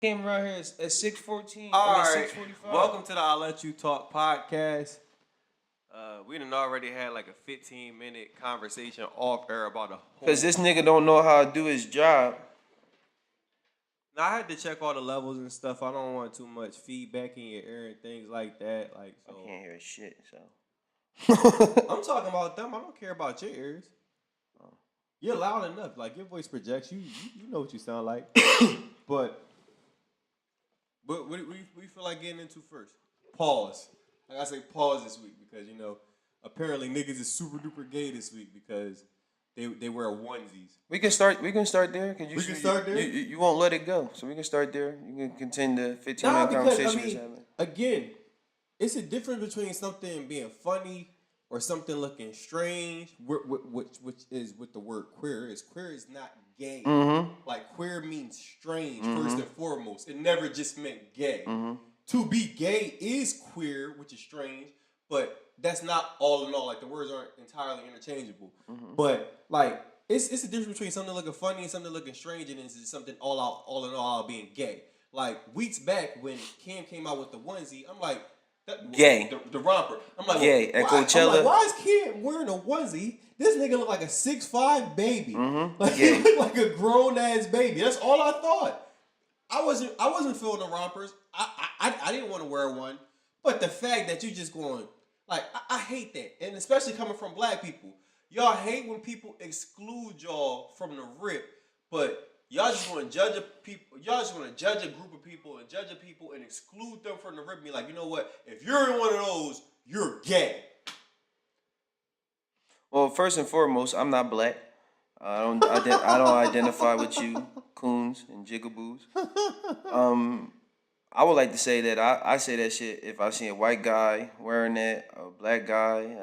Came around here at 6:14. All right. 6:45. Welcome to the I'll Let You Talk podcast. We done already had like a 15-minute conversation off air about a whole. Because this nigga don't know how to do his job. Now, I had to check all the levels and stuff. I don't want too much feedback in your ear and things like that. Like, so. I can't hear shit, so. I'm talking about them. I don't care about your ears. You're loud enough. Like, your voice projects. You know what you sound like. But what do we feel like getting into first? Pause. Like I say pause this week because, apparently niggas is super duper gay this week because they wear onesies. We can start there. We can start there? You won't let it go. So we can start there. You can continue the 15-minute conversation. Again, it's a difference between something being funny or something looking strange, which is what the word queer is. Queer is not gay. Mm-hmm. Like, queer means strange, first and foremost. It never just meant gay. Mm-hmm. To be gay is queer, which is strange, but that's not all in all. Like, the words aren't entirely interchangeable. Mm-hmm. But, like, it's a difference between something looking funny and something looking strange, and it's just something all in all being gay. Like, weeks back when Cam came out with the onesie, I'm like, gay. The romper. I'm like, gay. At Coachella. I'm like, why is Cam wearing a onesie? This nigga look like a 6'5" baby. Mm-hmm. Like, he look like a grown ass baby. That's all I thought. I wasn't feeling the rompers. I didn't want to wear one. But the fact that you just going, like, I hate that. And especially coming from black people. Y'all hate when people exclude y'all from the rip, but y'all just want to judge Y'all just want to judge a group of people and judge a people and exclude them from the rip. Be like, you know what? If you're in one of those, you're gay. Well, first and foremost, I'm not black. I don't identify with you, coons and jigaboos. I would like to say that I say that shit if I see a white guy wearing that, a black guy,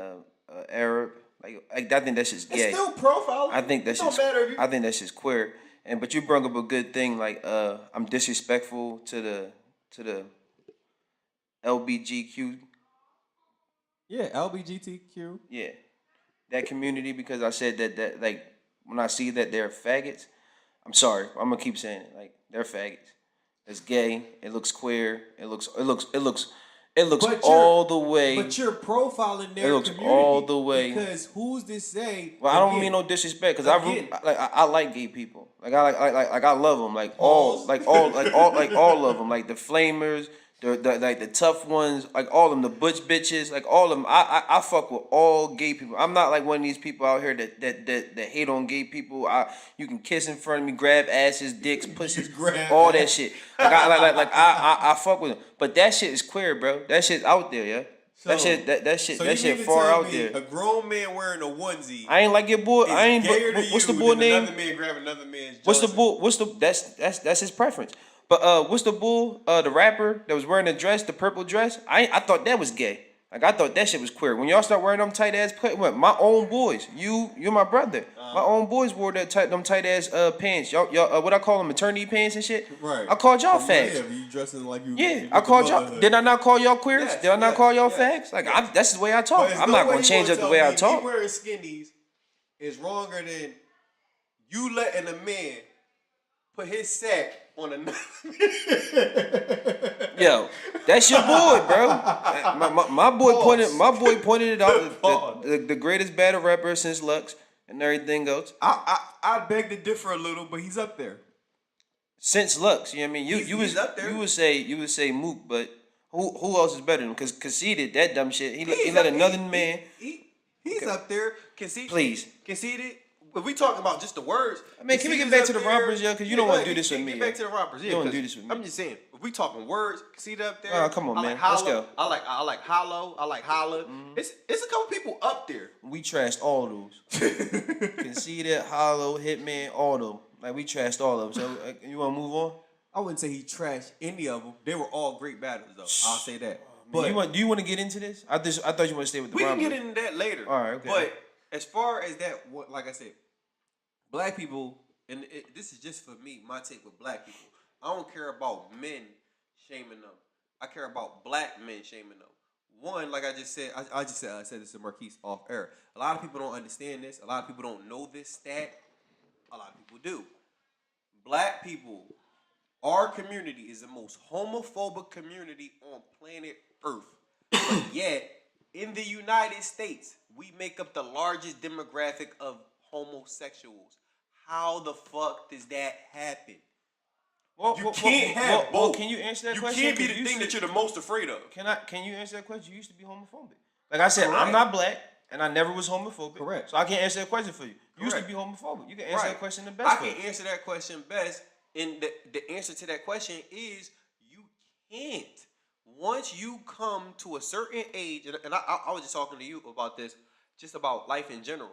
Arab. Like I think that shit's gay. It's still profiling. I think that shit's. I think that shit's queer. But you brought up a good thing. Like I'm disrespectful to the LBGQ. Yeah, LBGTQ. Yeah, that community because I said that like when I see that they're faggots, I'm sorry. I'm gonna keep saying it. Like they're faggots. It's gay. It looks queer. It looks all the way. But you're profiling their community. It looks all the way. Because who's to say? Well, I don't mean no disrespect. Because I like gay people. Like I love them. Like all of them. Like the flamers, the tough ones. Like all of them. The butch bitches. Like all of them. I fuck with all gay people. I'm not like one of these people out here that hate on gay people. You can kiss in front of me, grab asses, dicks, pussies, all that shit. I fuck with them. But that shit is queer, bro. That shit's out there, yeah. So, that shit far out there. A grown man wearing a onesie. I ain't like your boy. I ain't. What's the boy name? Another man grabbing another man's. What's the bull? That's his preference. But what's the bull? The rapper that was wearing the dress, the purple dress. I thought that was gay. Like I thought that shit was queer. When y'all start wearing them tight ass my own boys, you're my brother. My own boys wore them tight ass pants. Y'all what I call them, maternity pants and shit. Right. I called y'all fags. Yeah, you dressing like you. Yeah, I called y'all. Did I not call y'all queers? Yes, Did I not call y'all fags? Like that's the way I talk. I'm not gonna change up the way I talk. Me wearing skinnies is wronger than you letting a man put his sack on another. Yo, that's your boy, bro. My boy pointed it out. The greatest battle rapper since Lux and everything else. I beg to differ a little, but he's up there. Since Lux, you know what I mean? He's up there. You would say Mook, but who else is better than him? Because Conceited, that dumb shit. He let another man. He's up there. Conceited. Please. Conceited. If we talking about just the words, I mean, can we get back to the Rompers, yo? Because you don't want to do this with me. Get back to the Rompers, yeah. You don't want to do this with me. I'm just saying, if we talking words, Conceited up there. Oh, come on, man. Let's go. I like Hollow. I like Holla. Mm-hmm. It's a couple people up there. We trashed all those. Conceited, Hollow, Hitman, all of them. Like we trashed all of them. So you want to move on? I wouldn't say he trashed any of them. They were all great battles, though. I'll say that. But do you want to get into this? I thought you want to stay with the Rompers. We can get into that later. All right, okay. But as far as that, like I said, black people, and this is just for me, my take with black people. I don't care about men shaming them. I care about black men shaming them. One, like I just said, I said this to Marquise off air. A lot of people don't understand this. A lot of people don't know this stat. A lot of people do. Black people our community is the most homophobic community on planet Earth. But yet, in the United States, we make up the largest demographic of homosexuals. How the fuck does that happen? You can't have both. Can you answer that question? You can't be the thing that you're the most afraid of. Can you answer that question? You used to be homophobic. Like I said, I'm not black, and I never was homophobic. Correct. So I can't answer that question for you. You used to be homophobic. You can answer that question the best. I can answer that question best, and the answer to that question is you can't. Once you come to a certain age, and I was just talking to you about this, just about life in general.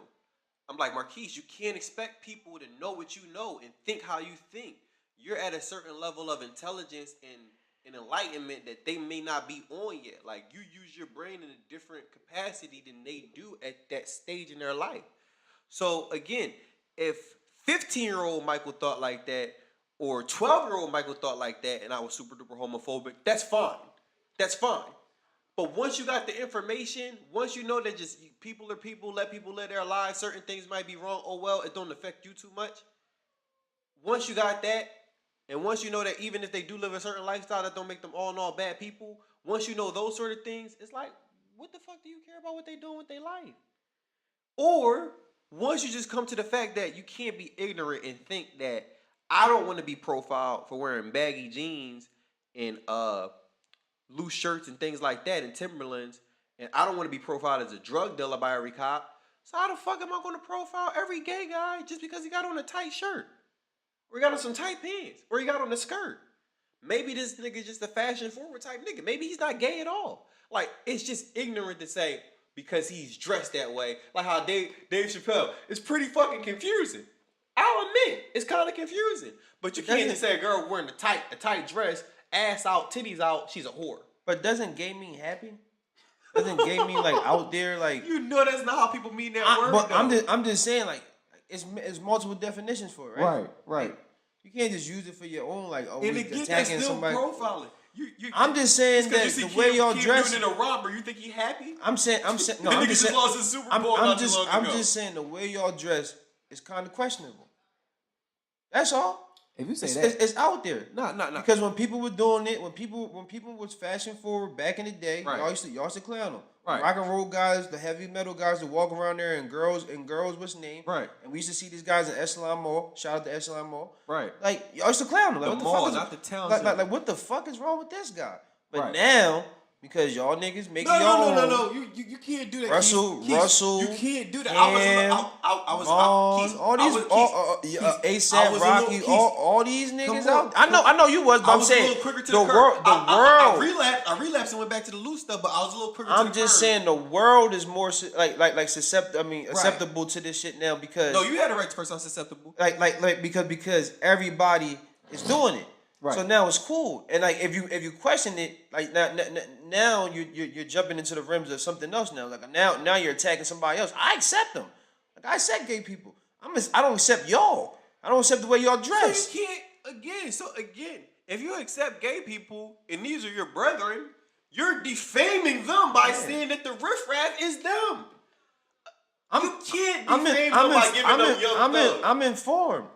I'm like, Marquise, you can't expect people to know what you know and think how you think. You're at a certain level of intelligence and enlightenment that they may not be on yet. Like, you use your brain in a different capacity than they do at that stage in their life. So, again, if 15-year-old Michael thought like that, or 12-year-old Michael thought like that, and I was super duper homophobic, that's fine. That's fine. But once you got the information, once you know that just people are people, let people live their lives, certain things might be wrong, oh well, it don't affect you too much. Once you got that, and once you know that even if they do live a certain lifestyle, that don't make them all in all bad people, once you know those sort of things, it's like, what the fuck do you care about what they doing with their life? Or, once you just come to the fact that you can't be ignorant and think that I don't want to be profiled for wearing baggy jeans and loose shirts and things like that and Timberlands, and I don't want to be profiled as a drug dealer by every cop. So how the fuck am I going to profile every gay guy just because he got on a tight shirt? Or he got on some tight pants? Or he got on a skirt? Maybe this nigga just a fashion forward type nigga. Maybe he's not gay at all. Like, it's just ignorant to say because he's dressed that way. Like how Dave Chappelle. It's pretty fucking confusing. I'll admit, it's kind of confusing. But you can't just say a girl wearing a tight dress, ass out, titties out, she's a whore. But doesn't gay mean happy? Doesn't gay mean like out there like? You know that's not how people mean that word. But I'm just saying like it's multiple definitions for it, right? Right. Like, you can't just use it for your own like and again, attacking that's still somebody. Profiling. I'm just saying that the way y'all dress. Doing it a romper, you think he happy? I'm saying no. I'm just saying, lost his Super Bowl I'm just saying the way y'all dress is kind of questionable. That's all. If you say it's out there. No. Because when people were doing it, when people was fashion forward back in the day, right. y'all used to clown them. Right. Rock and roll guys, the heavy metal guys that walk around there, and girls what's name? Right. And we used to see these guys in Echelon Mall. Shout out to Echelon Mall. Right. Like y'all used to clown them. Like, the what mall, the fuck not the town. Like what the fuck is wrong with this guy? But now, because y'all niggas make No. You can't do that. Russell. You can't do that. ASAP Rocky, all these niggas out. I know you was, but I'm saying the world. I relapsed and went back to the loose stuff, but I was a little quicker. I'm just saying the world is more acceptable to this shit now because no, you had the right to person susceptible. Like because everybody is doing it. Right. So now it's cool, and like if you question it, like now you're jumping into the rims of something else now. Like now you're attacking somebody else. I accept them. Like I accept gay people. I don't accept y'all. I don't accept the way y'all dress. So you can't again. If you accept gay people and these are your brethren, you're defaming them by saying that the riffraff is them. You can't defame them by giving them young thugs.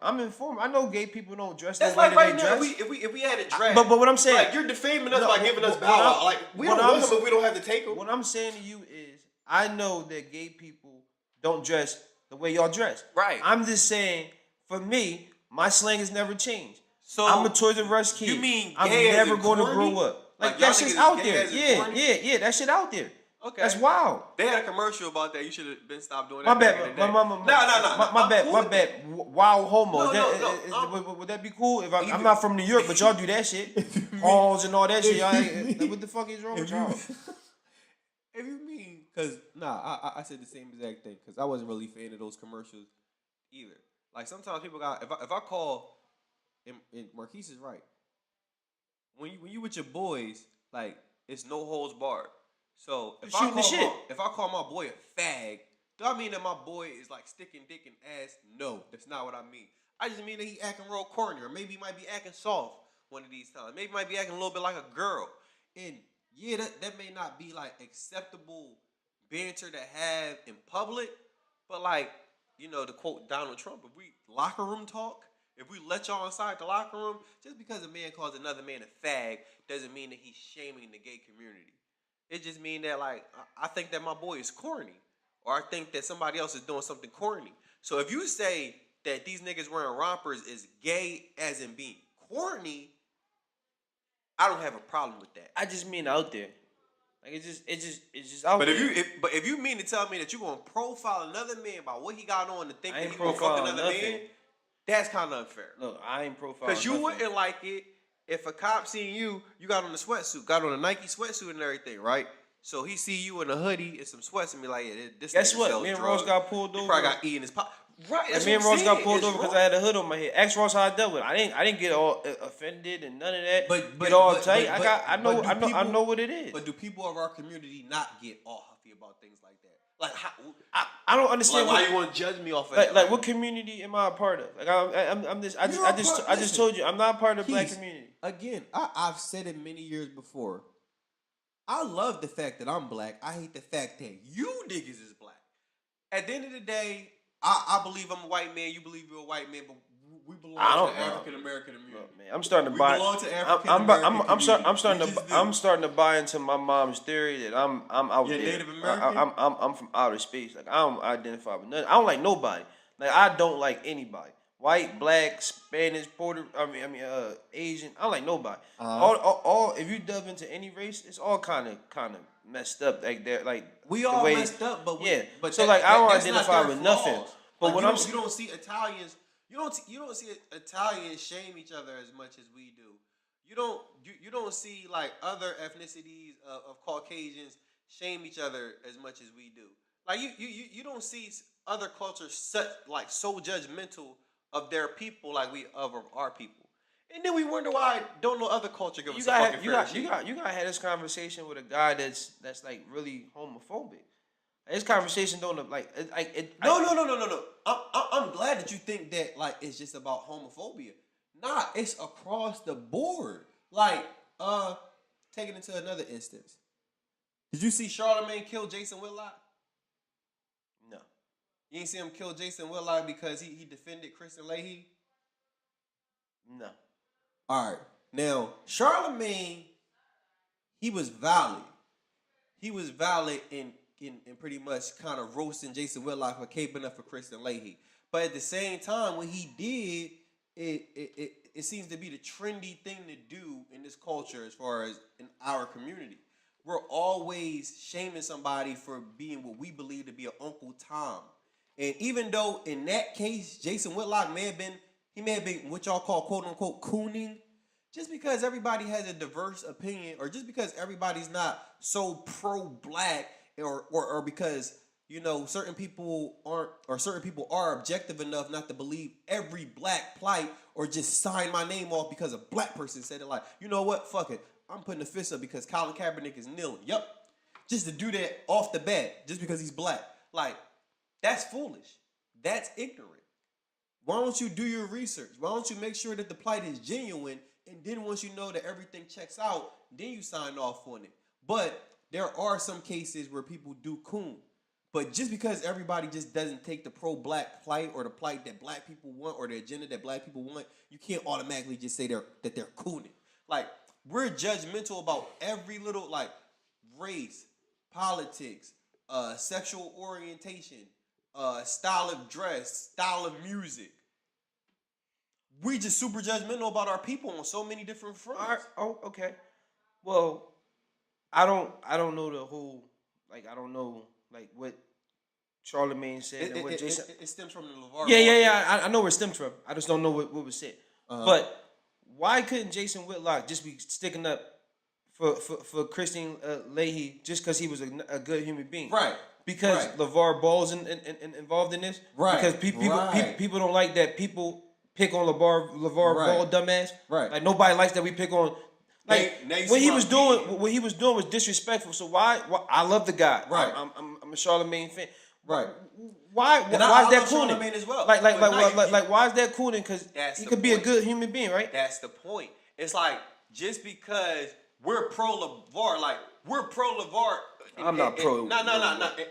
I'm informed. I know gay people don't dress that way like right they now, dress. If we had a draft. But what I'm saying, like you're defaming us by giving us bow wow. Like we don't want them, but we don't have to take them. What I'm saying to you is, I know that gay people don't dress the way y'all dress. Right. I'm just saying, for me, my slang has never changed. So I'm a Toys R Us kid. You mean I'm never going to grow up. Like that shit's out there. Yeah, that shit out there. Okay. That's wild. They had a commercial about that. You should have been stopped doing that. My bad. My bad. Wild homo. Would that be cool? If I'm not from New York, but y'all do that shit, halls and all that shit. Y'all, what the fuck is wrong with y'all? If you mean, cause I said the same exact thing. Cause I wasn't really a fan of those commercials either. Like sometimes people got if I call, and Marquise is right. When you with your boys, like it's no holds barred. So if I call my boy a fag, do I mean that my boy is like sticking dick in ass? No, that's not what I mean. I just mean that he acting real corny, or maybe he might be acting soft one of these times. Maybe he might be acting a little bit like a girl. And yeah, that may not be like acceptable banter to have in public, but like, you know, to quote Donald Trump, if we locker room talk, If we let y'all inside the locker room, just because a man calls another man a fag doesn't mean that he's shaming the gay community. It just means that, like, I think that my boy is corny. Or I think that somebody else is doing something corny. So if you say that these niggas wearing rompers is gay as in being corny, I don't have a problem with that. I just mean out there. Like it's just out but there. If you mean to tell me that you're gonna profile another man about what he got on to think that he gonna fuck another man, that's kind of unfair. Look, I ain't profiling. Because you wouldn't like it if a cop seen you got on a sweatsuit, got on a Nike sweatsuit and everything, right? So he see you in a hoodie and some sweats and be like, yeah, this. Guess what? Me and Ross got pulled over. He probably got E in his pocket. Right. And me and Ross got pulled over because I had a hood on my head. Ask Ross how I dealt with it. I didn't get all offended and none of that. Get all tight. I know what it is. But do people of our community not get all huffy about things like that? Like how, I don't understand why you want to judge me off of that. that. Like what community am I a part of? Like I just told you I'm not a part of the black community. Again, I've said it many years before. I love the fact that I'm black. I hate the fact that you niggas is black. At the end of the day, I believe I'm a white man. You believe you're a white man, but we belong to the African American community. Look, man, I'm starting to buy. Belong to African American. I'm starting to buy into my mom's theory that I'm out there. Native American. I'm from outer space. Like I don't identify with nothing. I don't like nobody. Like I don't like anybody. White, black, Spanish, Asian. I don't like nobody. All if you delve into any race, it's all kind of messed up. Like they're like we all messed up, but I don't identify with nothing. But like you don't see Italians. You don't see Italians shame each other as much as we do. You don't see like other ethnicities of Caucasians shame each other as much as we do. Like you don't see other cultures so judgmental of their people like we of our people. And then we wonder why don't no other culture give us a fucking fair shake. You gotta have this conversation with a guy that's like really homophobic. This conversation don't look like it. No. I'm glad that you think that like it's just about homophobia. Nah, it's across the board. Like, take it into another instance. Did you see Charlamagne kill Jason Whitlock? No. You ain't see him kill Jason Whitlock because he defended Kristen Leahy? No. All right. Now, Charlamagne, he was valid. He was valid in pretty much kind of roasting Jason Whitlock for caping up for Kristen Leahy. But at the same time, when he did, it seems to be the trendy thing to do in this culture as far as in our community. We're always shaming somebody for being what we believe to be an Uncle Tom. And even though in that case, Jason Whitlock may have been what y'all call quote unquote cooning, just because everybody has a diverse opinion or just because everybody's not so pro-black or because, you know, certain people are objective enough not to believe every black plight or just sign my name off because a black person said it, like, you know what, fuck it. I'm putting the fist up because Colin Kaepernick is kneeling. Yup. Just to do that off the bat, just because he's black. Like, that's foolish. That's ignorant. Why don't you do your research? Why don't you make sure that the plight is genuine, and then once you know that everything checks out, then you sign off on it. But there are some cases where people do coon. But just because everybody just doesn't take the pro-black plight or the plight that black people want or the agenda that black people want, you can't automatically just say that they're cooning. Like, we're judgmental about every little, like, race, politics, sexual orientation, style of dress, style of music. We just super judgmental about our people on so many different fronts. Oh, okay. Well, I don't know the whole, like, I don't know, like, what Charlamagne said and what Jason... It stems from the LaVar. Yeah. I know where it stems from. I just don't know what was said. But why couldn't Jason Whitlock just be sticking up for Kristen Leahy just because he was a good human being? Right. Because LaVar Ball's involved in this? Right. Because people don't like that people pick on LaVar Ball dumbass. Right. Like, nobody likes that we pick on... Like, what he was doing was disrespectful. So why I love the guy. Right. I'm a Charlamagne fan. Right. Why is that cooning? As well. Like why is that cooning? Because he could be a good human being, right? That's the point. It's like, just because we're pro LaVar, like, we're pro LaVar. I'm not pro. No.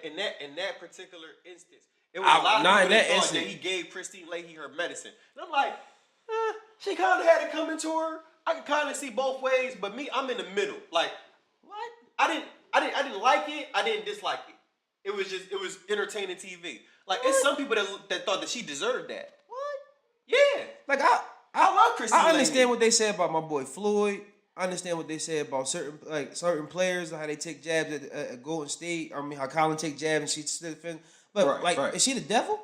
In that particular instance, it was a lot of people that thought that he gave Kristen Leahy her medicine. And I'm like, She kind of had it coming to her. I could kind of see both ways, but me, I'm in the middle. Like, what? I didn't like it. I didn't dislike it. It was entertaining TV. Like, it's some people that thought that she deserved that. What? Yeah. Like I love Christine. I understand what they say about my boy Floyd. I understand what they say about certain players, how they take jabs at Golden State. I mean, how Colin take jabs and she still defend. But is she the devil?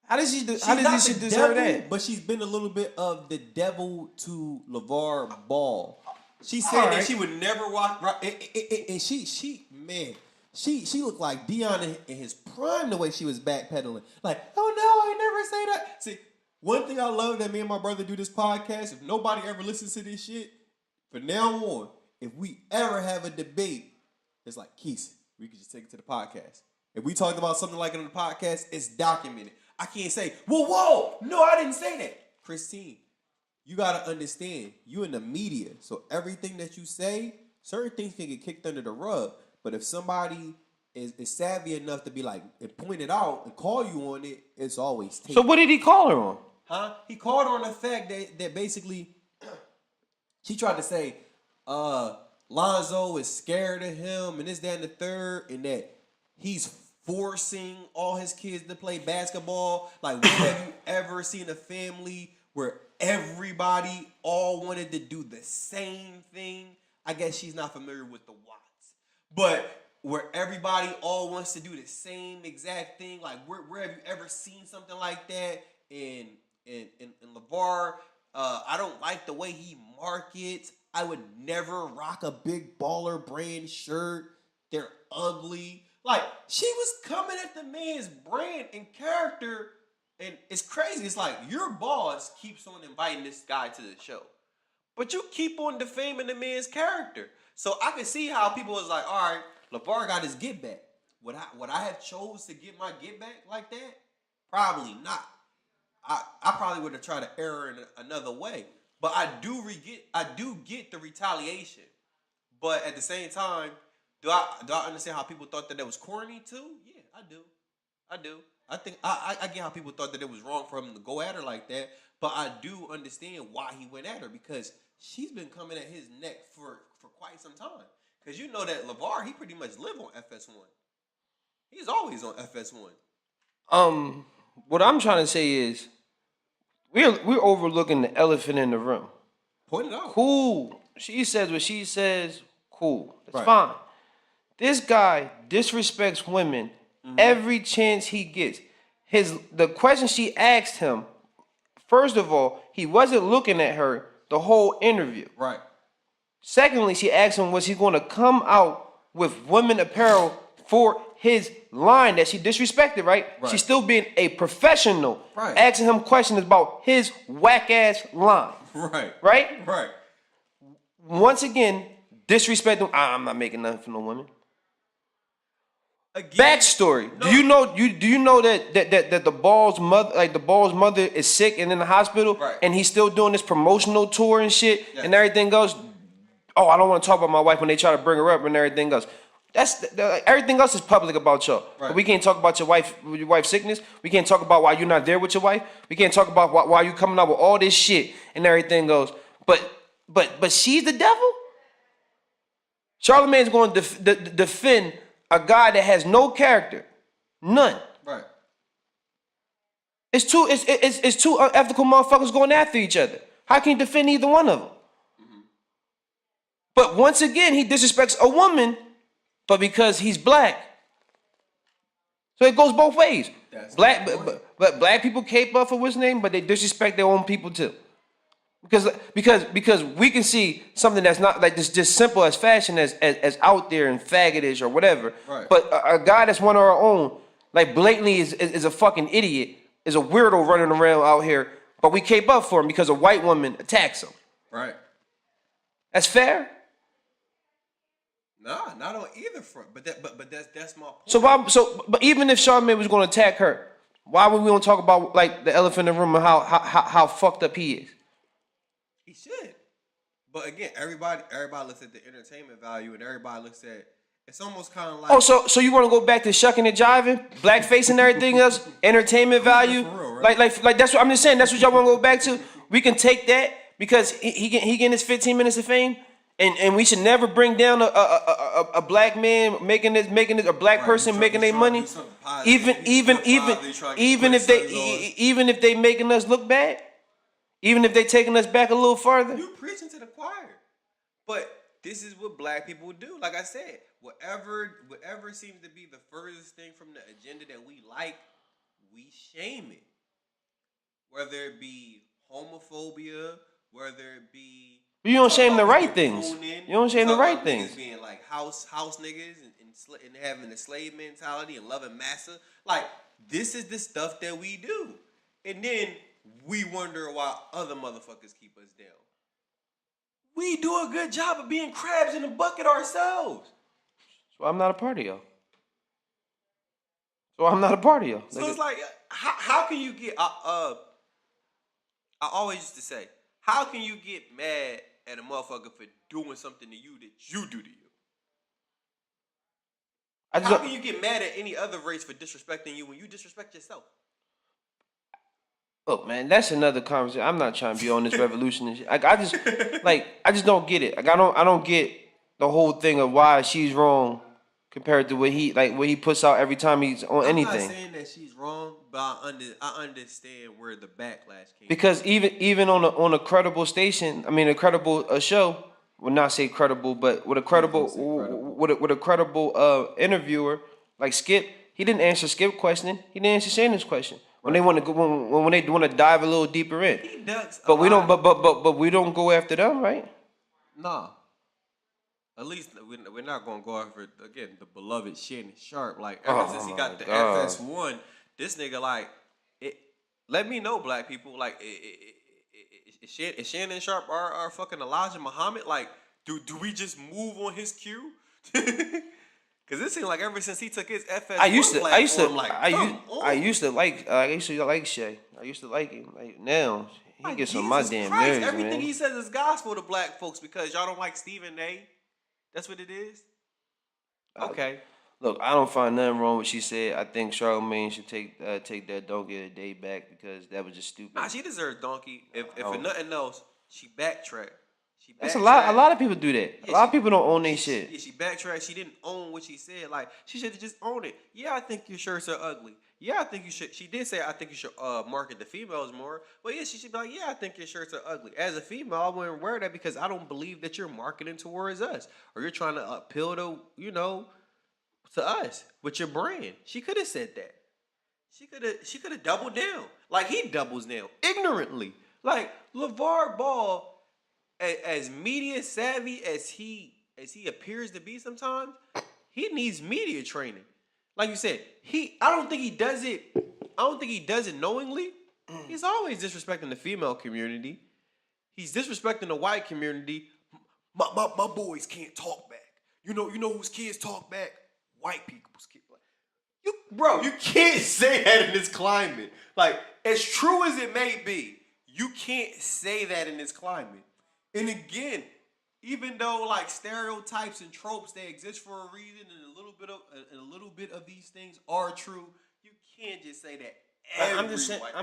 How does she deserve that? But she's been a little bit of the devil to LaVar Ball. She said that she would never walk. And she looked like Deion in his prime the way she was backpedaling. Like, oh no, I never say that. See, one thing I love that me and my brother do this podcast. If nobody ever listens to this shit, from now on, if we ever have a debate, it's like, Keith, we could just take it to the podcast. If we talked about something like it on the podcast, it's documented. I can't say, whoa, no, I didn't say that. Christine, you got to understand, you in the media, so everything that you say, certain things can get kicked under the rug. But if somebody is savvy enough to be like, and point it out and call you on it, it's always taken. So what did he call her on? Huh? He called her on the fact that basically, she tried to say, Lonzo is scared of him and this, that, and the third, and that he's forcing all his kids to play basketball. Like, when have you ever seen a family where everybody all wanted to do the same thing? I guess she's not familiar with the Watts. But where everybody all wants to do the same exact thing. Like, where have you ever seen something like that? In LaVar, I don't like the way he markets. I would never rock a big baller brand shirt. They're ugly. Like, she was coming at the man's brand and character, and it's crazy. It's like, your boss keeps on inviting this guy to the show, but you keep on defaming the man's character. So I can see how people was like, all right, LaVar got his get back. Would I have chose to get my get back like that? Probably not. I probably would have tried to err in another way. But I do get the retaliation. But at the same time, do I understand how people thought that was corny too? Yeah, I do. I think I get how people thought that it was wrong for him to go at her like that. But I do understand why he went at her, because she's been coming at his neck for quite some time. Because you know that LaVar, he pretty much live on FS1. He's always on FS1. What I'm trying to say is, we're overlooking the elephant in the room. Point it out. Cool. She says what she says. Cool. That's fine. This guy disrespects women every chance he gets. The question she asked him, first of all, he wasn't looking at her the whole interview. Right. Secondly, she asked him, was he going to come out with women apparel for his line that she disrespected, right? She's still being a professional, asking him questions about his whack-ass line. Right? Once again, disrespecting. I'm not making nothing for no women. Again, backstory. No. Do you know that the Ball's mother is sick and in the hospital, and he's still doing this promotional tour and shit and everything goes. Oh, I don't want to talk about my wife when they try to bring her up and everything else. Everything else is public about y'all. But we can't talk about your wife's sickness. We can't talk about why you're not there with your wife. We can't talk about why you coming out with all this shit and everything goes. But she's the devil. Charlamagne's going to defend a guy that has no character, none. Right. It's two unethical motherfuckers going after each other. How can you defend either one of them? Mm-hmm. But once again, he disrespects a woman, but because he's black. So it goes both ways. But black people cape up for what's name, but they disrespect their own people too. Because we can see something that's not like this, just simple as fashion as out there and faggotish or whatever. Right. But a guy that's one of our own, like blatantly is a fucking idiot, is a weirdo running around out here, but we cape up for him because a white woman attacks him. Right. That's fair? Nah, not on either front. But that's my point. But even if Charlamagne was going to attack her, why would we don't talk about like the elephant in the room and how fucked up he is? He should. But again, everybody looks at the entertainment value, and everybody looks at It's almost kind of like. Oh, so you want to go back to shucking and jiving, blackface and everything else, entertainment value? For real, right? Like that's what I'm just saying. That's what y'all want to go back to. We can take that because he getting his 15 minutes of fame, and we should never bring down a black man making this a black person making their money, even if they making us look bad, even if they taking us back a little farther. You preaching to the choir, but this is what black people do. Like I said, whatever seems to be the furthest thing from the agenda that we like, we shame it. Whether it be homophobia, whether it be you don't shame the right things. You don't shame the right things. Being like house niggas and having the slave mentality and loving massa. Like, this is the stuff that we do. And then we wonder why other motherfuckers keep us down. We do a good job of being crabs in a bucket ourselves. So I'm not a part of y'all. So it's like, how can you get... I always used to say, how can you get mad at a motherfucker for doing something to you that you do to you? How can you get mad at any other race for disrespecting you when you disrespect yourself? Look, man, that's another conversation. I'm not trying to be on this revolution and shit. I just don't get it. Like, I don't get the whole thing of why she's wrong compared to what he puts out every time he's on anything. I'm not saying that she's wrong, but I understand where the backlash came. Because even on a credible station, I mean a credible show, would not say credible, but with a credible interviewer like Skip, he didn't answer Skip's question. He didn't answer Shannon's question. When they want to go, when they want to dive a little deeper in, he does. But we don't. But we don't go after them, right? Nah. At least we're not gonna go after again the beloved Shannon Sharp. Like ever since he got the FS1, this nigga like it. Let me know, black people. Like is Shannon Sharp our fucking Elijah Muhammad? Like do we just move on his cue? Cause it seemed like ever since he took his FS1 I used to like Shay. I used to like him. Like now he gets on my damn nerves, man. Everything he says is gospel to black folks because y'all don't like Stephen A. That's what it is? Okay. Look, I don't find nothing wrong with what she said. I think Charlamagne should take that don't get a day back because that was just stupid. Nah, she deserves donkey. If for nothing else, she backtracked. That's a lot of people do that. Yeah, a lot of people don't own their shit. Yeah, she backtracked. She didn't own what she said. Like, she should have just owned it. Yeah, I think your shirts are ugly. Yeah, I think you should. She did say, I think you should market the females more. But yeah, she should be like, yeah, I think your shirts are ugly. As a female, I wouldn't wear that because I don't believe that you're marketing towards us. Or you're trying to appeal to, to us with your brand. She could have said that. She could have doubled down. Like he doubles down. Ignorantly. Like, LaVar Ball, as media savvy as he appears to be sometimes, he needs media training. Like you said, I don't think he does it knowingly. He's always disrespecting the female community. He's disrespecting the white community. My boys can't talk back. You know whose kids talk back? White people's kids. You can't say that in this climate. Like, as true as it may be, you can't say that in this climate. And again, even though like stereotypes and tropes they exist for a reason, and a little bit of these things are true, you can't just say that. I'm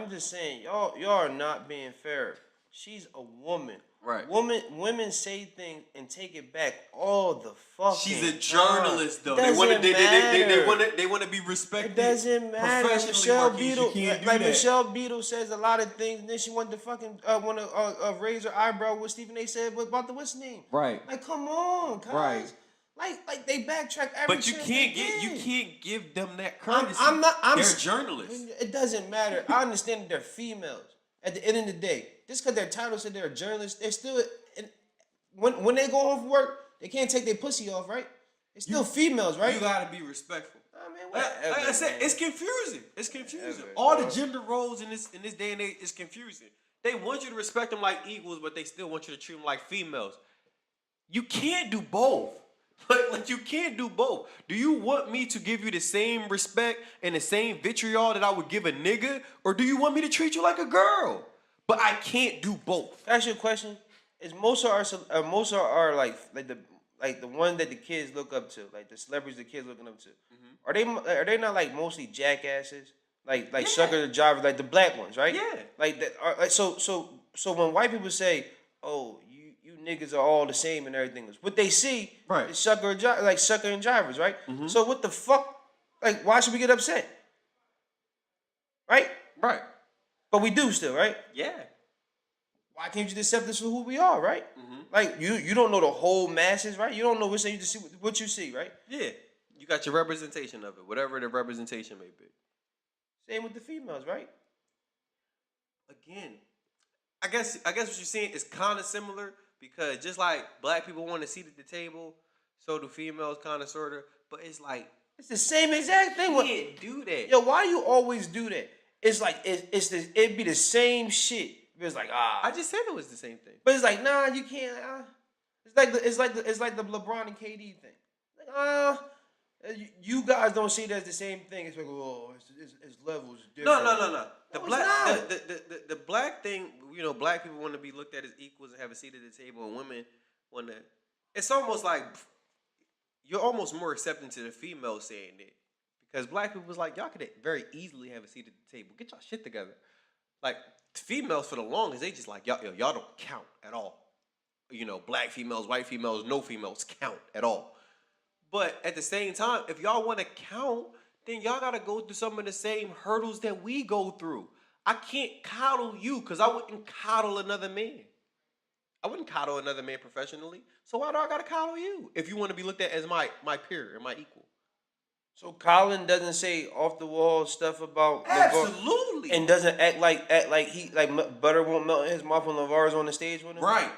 just saying, y'all are not being fair. She's a woman. Right. Women say things and take it back all the fucking She's a journalist though. They want to be respected. It doesn't matter. Michelle Beadle says a lot of things, and then she wanted to fucking raise her eyebrow what Stephen A. said about the what's name. Right. Like, come on, guys. Right. Like they backtrack every. But you can't give them that courtesy. They're journalists. It doesn't matter. I understand that they're females. At the end of the day, just because their title said they're journalists, they're still when they go home from work, they can't take their pussy off, right? They're still females, right? You gotta be respectful. I mean, whatever, like I said, it's confusing. All the gender roles in this day and age is confusing. They want you to respect them like equals, but they still want you to treat them like females. You can't do both. Like you can't do both. Do you want me to give you the same respect and the same vitriol that I would give a nigga, or do you want me to treat you like a girl? But I can't do both. Can I ask you a question? Is most of our like the like the one that the kids look up to, like the celebrities the kids looking up to, are they not like mostly jackasses? Like sucker drivers, like the black ones, right? Yeah. Like that. Like so when white people say, "Oh, you niggas are all the same and everything," what they see is sucker and drivers, right? So what the fuck? Like, why should we get upset? Right? Right. But we do still, right? Yeah. Why can't you just accept us for who we are, right? Like you don't know the whole masses, right? You don't know which thing you just see what you see, right? Yeah. You got your representation of it, whatever the representation may be. Same with the females, right? Again, I guess what you're saying is kind of similar because just like black people want a seat at the table, so do females, kind of sorta. But it's like it's the same exact thing. You can't do that. Yo, why do you always do that? It's like it'd be the same shit. It's like I just said it was the same thing. But it's like nah, you can't. It's like the LeBron and KD thing. Like you guys don't see it as the same thing. It's like it's levels different. No. The black thing, black people want to be looked at as equals and have a seat at the table, and women want to. It's almost like you're almost more accepting to the female saying that because black people was like y'all could very easily have a seat at the table. Get y'all shit together. Like females for the longest, they just like y'all don't count at all. Black females, white females, no females count at all. But at the same time, if y'all want to count, then y'all got to go through some of the same hurdles that we go through. I can't coddle you because I wouldn't coddle another man. I wouldn't coddle another man professionally. So why do I got to coddle you if you want to be looked at as my peer and my equal? So Colin doesn't say off the wall stuff about absolutely, and doesn't act like he like butter won't melt in his mouth when LaVar's on the stage with him. Right.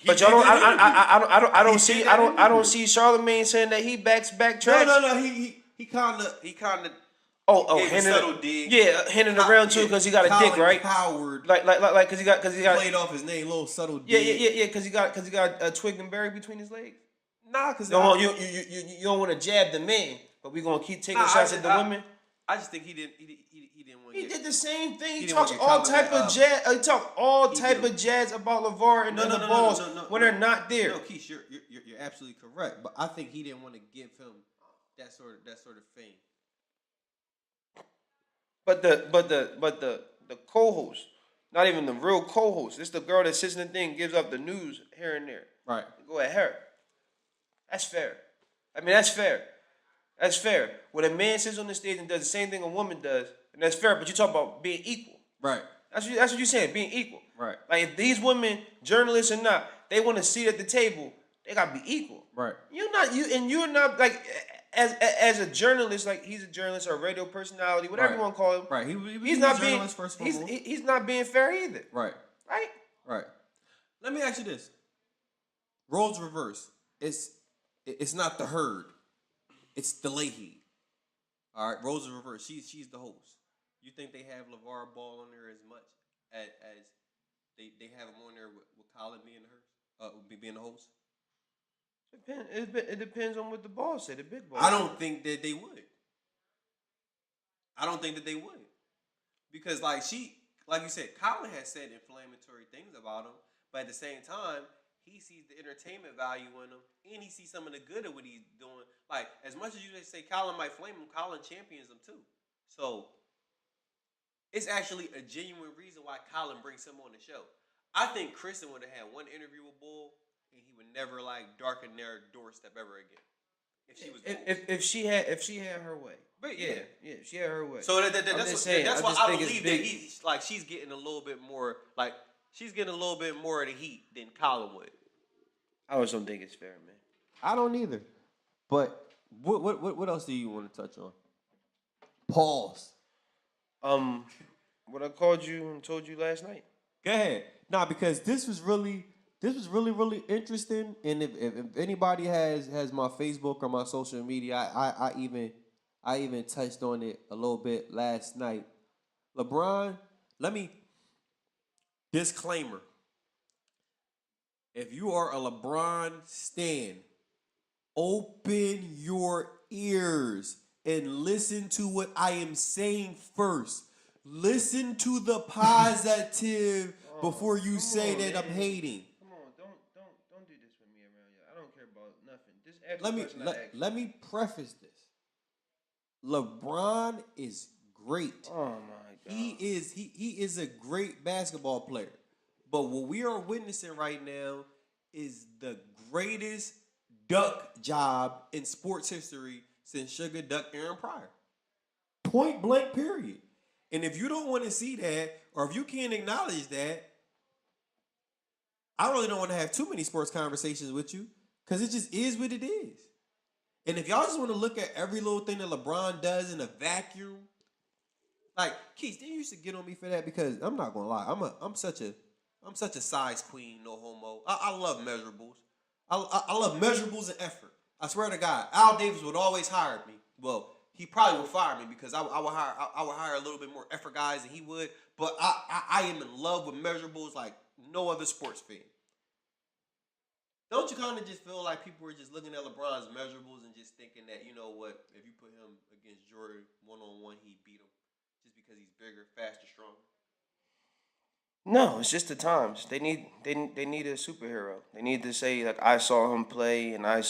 But y'all don't. I don't see. I don't see Charlamagne saying that he backtracks. No. He kind of. Oh, handing dig. Yeah, handing around too because he got a dick, right? Howard. Like because he got played off his name, little subtle dig. Yeah. Because he got a twig and berry between his legs. Nah, because you don't want to jab the man, but we gonna keep taking shots at the women. I just think he didn't want to. He did the same thing. He talks all type of jazz. He talk all type of jazz about LaVar and the balls when they're not there. No, Keith, you're absolutely correct. But I think he didn't want to give him that sort of fame. But the co-host, not even the real co-host. It's the girl that sits in the thing, gives up the news here and there. Right. Go at her. That's fair. I mean, that's fair. That's fair. When a man sits on the stage and does the same thing a woman does, and that's fair, but you talk about being equal. Right. That's what you're saying, being equal. Right. Like if these women, journalists or not, they want a seat at the table, they gotta be equal. Right. You're not like as a journalist, like he's a journalist or a radio personality, whatever you want to call him. Right. He's not being he's not being fair either. Right. Right? Right. Let me ask you this. Roles reverse. It's not the herd. It's the Leahy. All right, roles reverse. She's the host. You think they have LaVar Ball on there as much as they have him on there with Colin being the host? It depends on what the boss said. The big boss. I don't think that they would. Because like you said, Colin has said inflammatory things about him, but at the same time, he sees the entertainment value in him, and he sees some of the good of what he's doing. Like, as much as you say Colin might flame him, Colin champions him too. So, it's actually a genuine reason why Colin brings him on the show. I think Kristen would have had one interview with Bull, and he would never darken their doorstep ever again. If she was if she had her way. But yeah, she had her way. So that's why I believe that she's getting a little bit more she's getting a little bit more of the heat than Colin would. I just don't think it's fair, man. I don't either. But what else do you want to touch on? Pause. What I called you and told you last night. Go ahead. Nah, because this was really interesting. And if anybody has my Facebook or my social media, I even touched on it a little bit last night. LeBron, disclaimer. If you are a LeBron stan, open your ears and listen to what I am saying first. Listen to the positive before you say that I'm hating. Come on, don't do this with me around here. I don't care about nothing. Just ask the question I asked. Let me preface this. LeBron is great. Oh my God. He is a great basketball player. But what we are witnessing right now is the greatest dunk job in sports history since Sugar Duck Aaron Pryor. Point blank, period. And if you don't want to see that, or if you can't acknowledge that, I really don't want to have too many sports conversations with you, because it just is what it is. And if y'all just want to look at every little thing that LeBron does in a vacuum, like Keith, they used to get on me for that, because I'm not gonna lie, I'm such a size queen, no homo. I love measurables. I love measurables and effort. I swear to God, Al Davis would always hire me. Well, he probably would fire me because I would hire a little bit more effort guys than he would. But I am in love with measurables like no other sports fan. Don't you kind of just feel like people were just looking at LeBron's measurables and just thinking that, you know what, if you put him against Jordan one-on-one, he'd beat him just because he's bigger, faster, stronger? No, it's just the times. They need a superhero. They need to say, like, I saw him play and I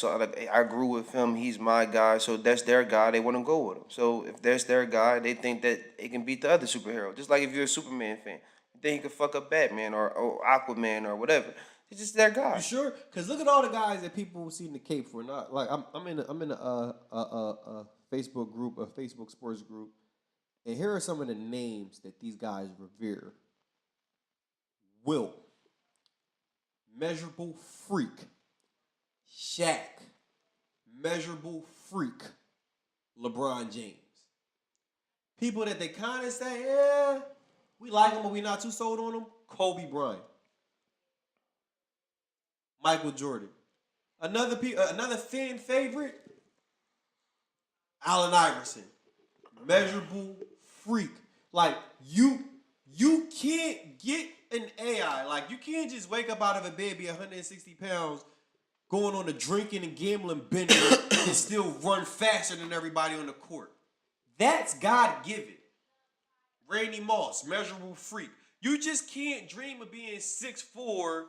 grew with him, he's my guy, so that's their guy, they want to go with him. So if that's their guy, they think that they can beat the other superhero. Just like if you're a Superman fan, you think you can fuck up Batman or Aquaman or whatever. It's just their guy. You sure? Because look at all the guys that people see in the Cape for. Not like I'm in a Facebook group, a Facebook sports group, and here are some of the names that these guys revere. Wilt, measurable freak. Shaq, measurable freak. LeBron James. People that they kind of say, yeah, we like him, but we not too sold on him. Kobe Bryant. Michael Jordan. Another fan favorite, Allen Iverson. Measurable freak. Like, you can't get an AI. Like, you can't just wake up out of a bed, be 160 pounds, going on a drinking and gambling binge and still run faster than everybody on the court. That's God-given. Randy Moss, measurable freak. You just can't dream of being 6'4",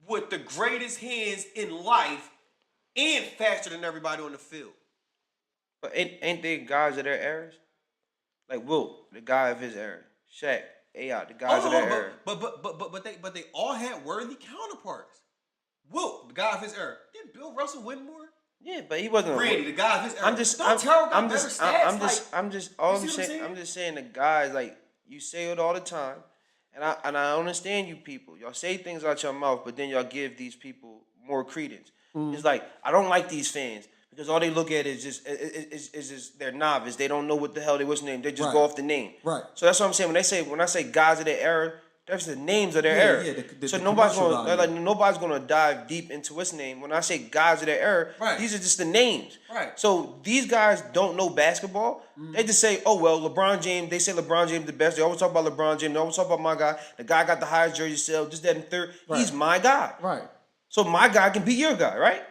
with the greatest hands in life and faster than everybody on the field. But ain't they guys of their eras? Like Wilt, the guy of his era. Shaq, AI, the guys of their era. But they all had worthy counterparts. Wilt, the guy of his era. Didn't Bill Russell win more? Yeah, but he wasn't. Randy, the guy of his era. I'm just saying the guys, like, you say it all the time. And I understand you people. Y'all say things out your mouth, but then y'all give these people more credence. It's like, I don't like these fans because all they look at is just they're novice. They don't know what the hell they was named. They just go off the name. Right. So that's what I'm saying. When I say guys of their era, that's the names of their era. Yeah, so nobody's gonna dive deep into what's name. When I say guys of their era, these are just the names. Right. So these guys don't know basketball. They just say, oh well, LeBron James. They say LeBron James the best. They always talk about LeBron James. They always talk about my guy. The guy got the highest jersey sale. Just that and third. Right. He's my guy. Right. So my guy can be your guy, right?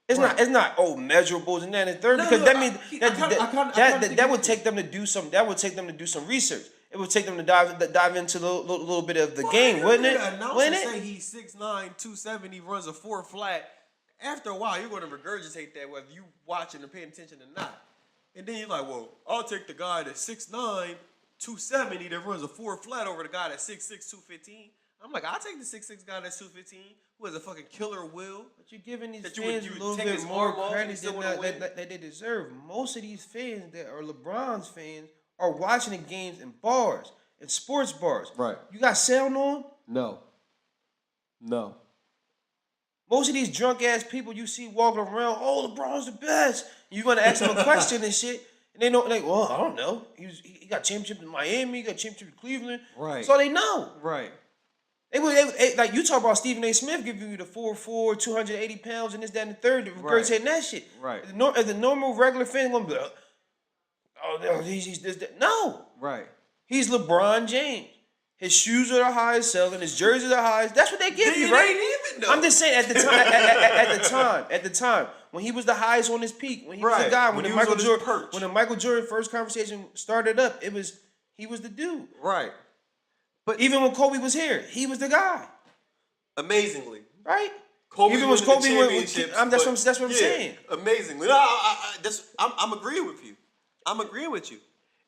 It's not measurables and that and third, because that means that would take them to do some. That would take them to do some research. It would take them to dive into a little bit of the game, wouldn't it? Wouldn't it? Say he's 6'9", 270, runs a 4 flat. After a while, you're going to regurgitate that whether you watching and paying attention or not. And then you're like, well, I'll take the guy that's 6'9", 270 that runs a 4 flat over the guy that's 6'6", 215. I'm like, I'll take the 6'6" guy that's 215 who has a fucking killer will. But you're giving these fans a little bit more credit that they deserve. Most of these fans that are LeBron's fans are watching the games in bars, in sports bars. Right. You got sound on? No. Most of these drunk ass people you see walking around, oh, LeBron's the best. You're gonna ask them a question and shit, and they know, like, well, I don't know. He got championship in Miami, he got championship in Cleveland. Right. That's all they know. Right. They like, you talk about Stephen A. Smith giving you the 4'4", 280 pounds and this, that, and the third, regurgitating that shit. Right. As the normal regular fan gonna be like, oh no, he's this, that. No. Right. He's LeBron James. His shoes are the highest selling. His jerseys are the highest. That's what they give you, right? Ain't even know. I'm just saying, at the time, when he was the highest on his peak, when he was the guy, when the Michael Jordan first conversation started up, he was the dude. Right. But even when Kobe was here, he was the guy. Amazingly. Right? Kobe even when winning the Kobe went, championships, that's what I'm saying. Amazingly. I'm agreeing with you. I'm agreeing with you.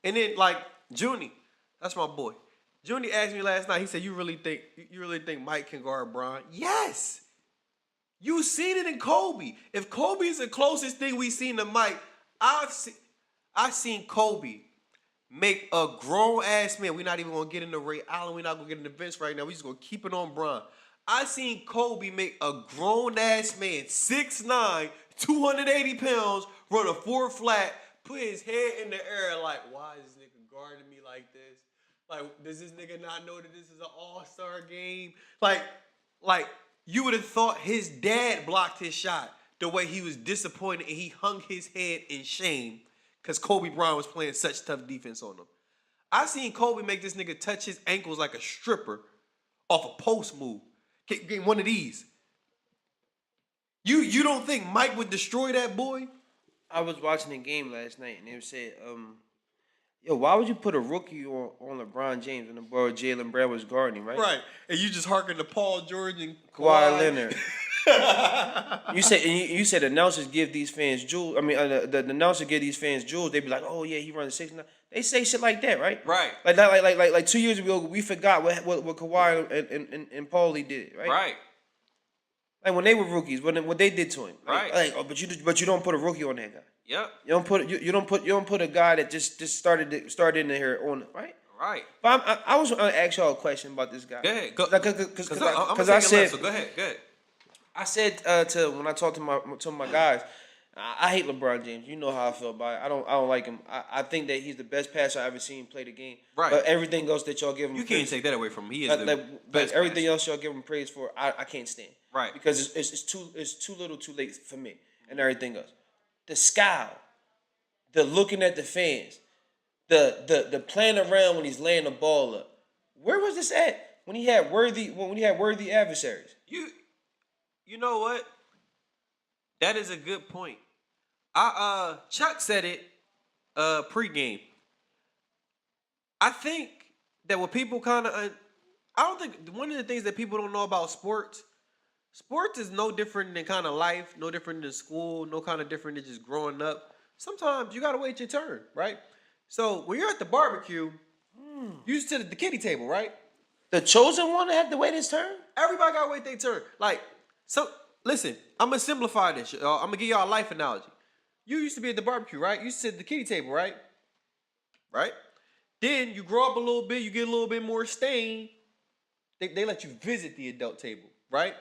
And then like Junie, that's my boy. Junie asked me last night. He said, "You really think Mike can guard Bron?" Yes. You seen it in Kobe. If Kobe is the closest thing we seen to Mike, I've seen Kobe make a grown ass man. We're not even gonna get into Ray Allen. We're not gonna get into Vince right now. We just gonna keep it on Bron. I seen Kobe make a grown ass man, 6'9", 280 pounds, run a 4 flat, put his head in the air like, why is this nigga guarding me like this? Like, does this nigga not know that this is an all-star game? Like you would have thought his dad blocked his shot the way he was disappointed and he hung his head in shame because Kobe Bryant was playing such tough defense on him. I seen Kobe make this nigga touch his ankles like a stripper off a post move. Get one of these. You don't think Mike would destroy that boy? I was watching the game last night and they said, yo, why would you put a rookie on LeBron James when the boy Jaylen Brown was guarding, right? Right. And you just hearken to Paul George and Kawhi Leonard. you said announcers give these fans jewels. I mean, the announcer give these fans jewels. They be like, oh yeah, he runs 6'9". They say shit like that, right? Right. Like 2 years ago, we forgot what Kawhi and Paulie did, right? Right. Like when they were rookies, what they did to him, right? Like, oh, but you don't put a rookie on that guy. Yep. You don't put a guy that just started in here on it, right? Right. But I was gonna ask y'all a question about this guy. Go ahead. Because I said. So go ahead. I said when I talked to my guys, I hate LeBron James. You know how I feel about it. I don't like him. I think that he's the best passer I've ever seen play the game. Right. But everything else that y'all give him, you can't take that away from him. He is the best. Everything else y'all give him praise for, I can't stand. Right. Because it's too little, too late for me, and everything else. The scowl, the looking at the fans, the playing around when he's laying the ball up. Where was this at when he had worthy adversaries? You know what? That is a good point. Chuck said it pregame. I think that what people kind of I don't think one of the things that people don't know about sports is no different than kind of life, no different than school, no kind of different than just growing up. Sometimes you gotta wait your turn, right? So when you're at the barbecue, you sit at the kiddie table, right? The chosen one had to wait his turn? Everybody gotta wait their turn. So listen, I'm gonna simplify this. I'm gonna give y'all a life analogy. You used to be at the barbecue, right? You used to sit at the kiddie table, right? Right? Then you grow up a little bit, you get a little bit more stain. They let you visit the adult table, right?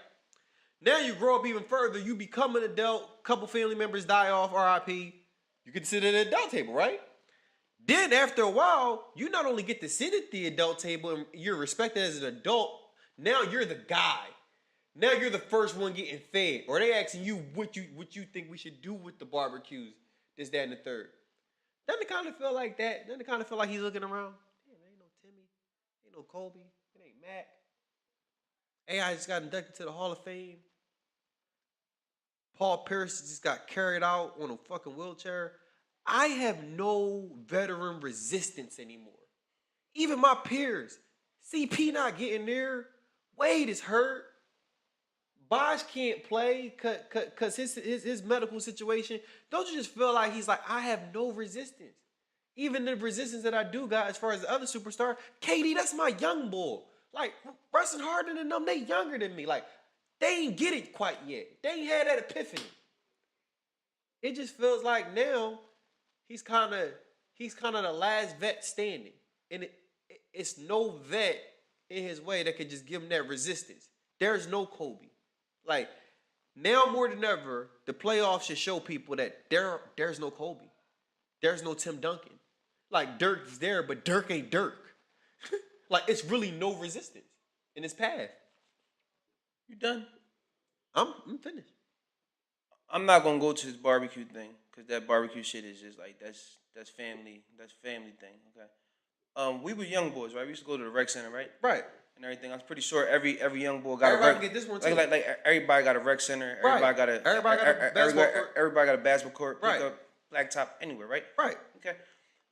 Now you grow up even further, you become an adult, couple family members die off, RIP. You can sit at the adult table, right? Then after a while, you not only get to sit at the adult table and you're respected as an adult, now you're the guy. Now you're the first one getting fed. Or they asking you what you think we should do with the barbecues, this, that, and the third. Doesn't it kind of feel like that? Doesn't it kind of feel like he's looking around? Damn, there ain't no Timmy. Ain't no Kobe. It ain't Mac. AI just got inducted to the Hall of Fame. Paul Pierce just got carried out on a fucking wheelchair. I have no veteran resistance anymore. Even my peers. CP not getting there. Wade is hurt. Bosh can't play because his medical situation. Don't you just feel like he's like, I have no resistance. Even the resistance that I do got as far as the other superstar, KD, that's my young bull. Like, Russell Harden and them, they younger than me. Like, they ain't get it quite yet. They ain't had that epiphany. It just feels like now he's kind of the last vet standing. And it's no vet in his way that could just give him that resistance. There's no Kobe. Like, now more than ever, the playoffs should show people that there's no Kobe. There's no Tim Duncan. Like, Dirk's there, but Dirk ain't Dirk. Like, it's really no resistance in his path. You done? I'm finished. I'm not gonna go to this barbecue thing because that barbecue shit is just like that's family thing. Okay. We were young boys, right? We used to go to the rec center, right? Right. And everything. I was pretty sure every young boy got everybody a rec. get this one too. Like everybody got a rec center. Right. Everybody got a basketball court. Right. Blacktop anywhere, right? Right. Okay.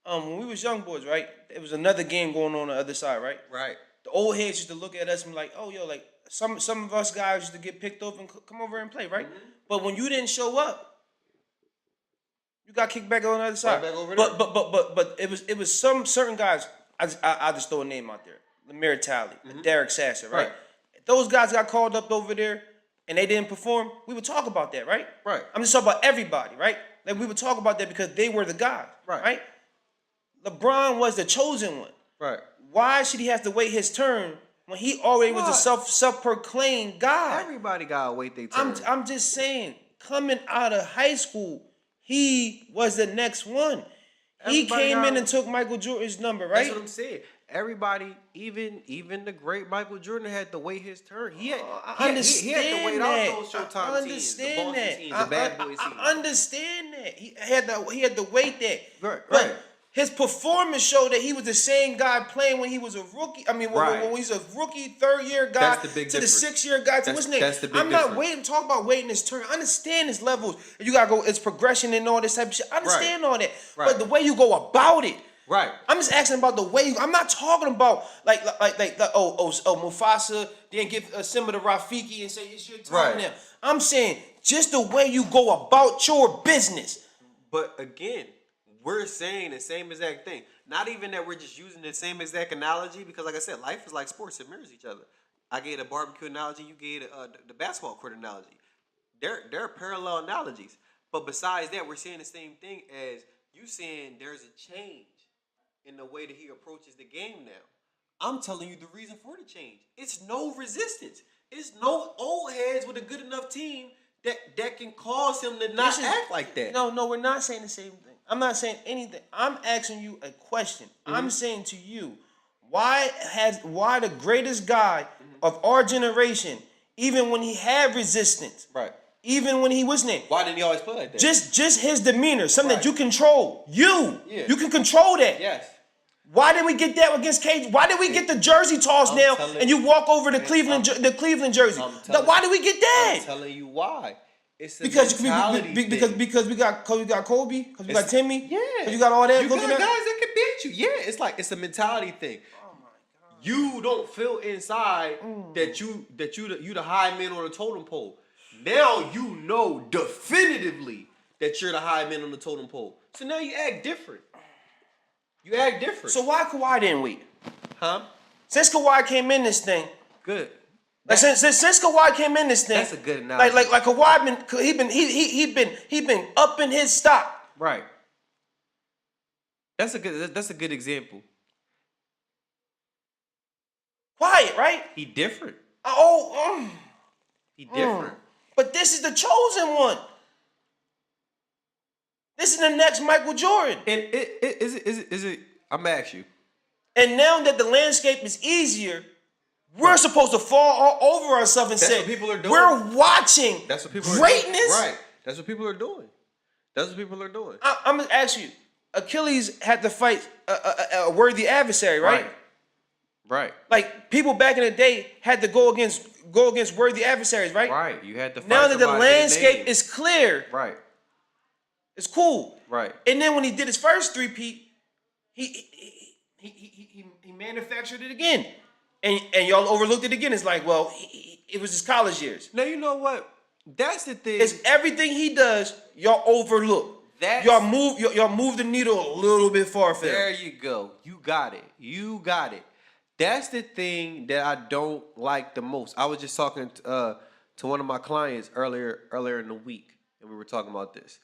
When we was young boys, right? It was another game going on the other side, right? Right. The old heads used to look at us and be like, oh, yo, like, some of us guys used to get picked up and come over and play, right? Mm-hmm. But when you didn't show up, you got kicked back on the other side. Right back over there. But it was some certain guys. I just throw a name out there: Lemire Talley, Derek Sasser, right? Those guys got called up over there and they didn't perform. We would talk about that, right? Right. I'm just talking about everybody, right? Like we would talk about that because they were the guys, right? LeBron was the chosen one. Right. Why should he have to wait his turn when he already was a self-proclaimed God? Everybody gotta wait their turn. I'm just saying, coming out of high school, he was the next one. He came in and took Michael Jordan's number, right? That's what I'm saying. Everybody, even the great Michael Jordan had to wait his turn. He had to wait out those Showtime teams, the Boston teams, the Bad Boys teams. I understand that. He had to wait that. Right. But his performance showed that he was the same guy playing when he was a rookie. I mean, when he was a rookie, third-year guy to the 6-year guy to what's name. I'm not talking about waiting his turn. I understand his levels. You gotta go. It's progression and all this type of shit. I understand all that. Right. But the way you go about it. Right. I'm just asking about the way. I'm not talking about like Mufasa didn't give Simba to Rafiki and say it's your time now. I'm saying just the way you go about your business. But again, we're saying the same exact thing. Not even that we're just using the same exact analogy because, like I said, life is like sports. It mirrors each other. I gave a barbecue analogy. You gave the basketball court analogy. They're parallel analogies. But besides that, we're saying the same thing as you saying there's a change in the way that he approaches the game now. I'm telling you the reason for the change. It's no resistance. It's no old heads with a good enough team that can cause him to not act like that. No, we're not saying the same thing. I'm not saying anything. I'm asking you a question. I'm saying to you, why the greatest guy of our generation, even when he had resistance, even when he was named, why didn't he always play like that? Just his demeanor, something that you control. You can control that. Yes. Why did we get that against Cage? Why did we get the jersey toss now and you walk over the Cleveland jersey? Why did we get that? I'm telling you why. It's because we got Kobe, because we got Timmy. Yeah. Because you got all that. You got guys that can beat you. Yeah, it's a mentality thing. Oh my God. You don't feel inside that you the high man on the totem pole. Now you know definitively that you're the high man on the totem pole. So now you act different. So why Kawhi didn't wait? Huh? Since Kawhi came in this thing. Good. Like since Kawhi came in this thing. That's a good analogy. Like Kawhi he been up in his stock. Right. That's a good example. Quiet, right? He different. He different. But this is the chosen one. This is the next Michael Jordan. And is it? I'm gonna ask you. And now that the landscape is easier, we're supposed to fall all over ourselves and say, what people are doing. We're watching That's what people greatness. Are doing. Right. That's what people are doing. I'm gonna ask you. Achilles had to fight a worthy adversary, right? Right. Like people back in the day had to go against worthy adversaries, right? Right. You had to fight. Now that the landscape is clear, right. It's cool. Right. And then when he did his first three-peat, he manufactured it again. And y'all overlooked it again. It's like, well, it was his college years. Now, you know what? That's the thing. It's everything he does, y'all overlook. Y'all move the needle a little bit far. There you go. You got it. That's the thing that I don't like the most. I was just talking to one of my clients earlier in the week, and we were talking about this.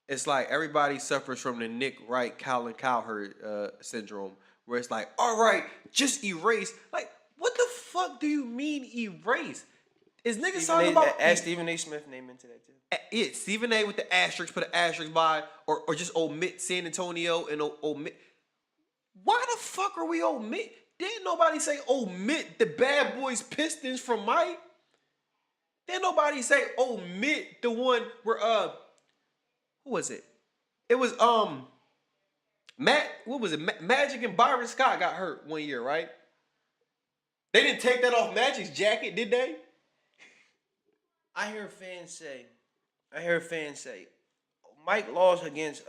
It's like everybody suffers from the Nick Wright, Colin Cowherd syndrome, where it's like, all right, just erase. Like, what the fuck do you mean erase? Is niggas talking about... Add Stephen A. Smith name into that, too. Yeah, Stephen A. with the asterisk, put an asterisk by, or just omit San Antonio and omit... Why the fuck are we omit? Didn't nobody say omit the Bad Boys Pistons from Mike? Didn't nobody say omit the one where, who was it? It was, Magic and Byron Scott got hurt one year, right? They didn't take that off Magic's jacket, did they? I hear fans say, Mike lost against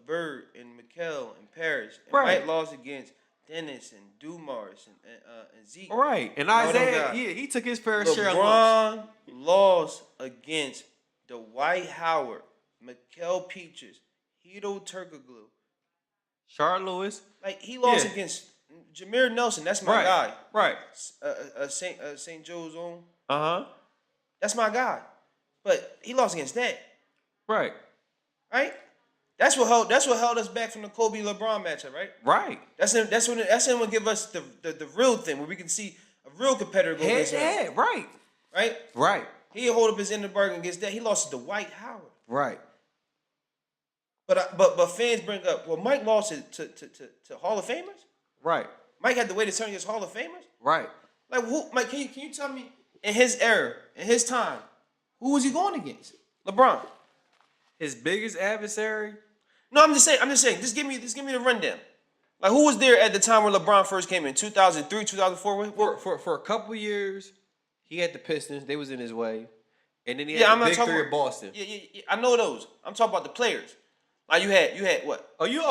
Bird and Mikal and Parrish. And Mike lost against Dennis and Dumars and Zeke. Right. And Isaiah, he took his fair share of LeBron lost against Dwight Howard, Mikael Pietrus, Hedo Turkoglu. Shard Lewis. Like, he lost against Jameer Nelson. That's my guy. Right. St. Joe's own. Uh-huh. That's my guy. But he lost against that. Right. Right? That's what held us back from the Kobe LeBron matchup, right? Right. That's him would give us the real thing where we can see a real competitor go against him. Right. Right? Right. He hold up his end of the bargain against that. He lost to Dwight Howard. Right. But fans bring up, well, Mike lost it to Hall of Famers? Right. Mike had to wait to turn against Hall of Famers? Right. Like, who, Mike, can you tell me, in his era, in his time, who was he going against? LeBron. His biggest adversary? No, I'm just saying. Just give me the rundown. Like, who was there at the time when LeBron first came in? 2003, 2004? For a couple years, he had the Pistons. They was in his way. And then he had the big three of Boston. Yeah, I know those. I'm talking about the players. Like, you had what? You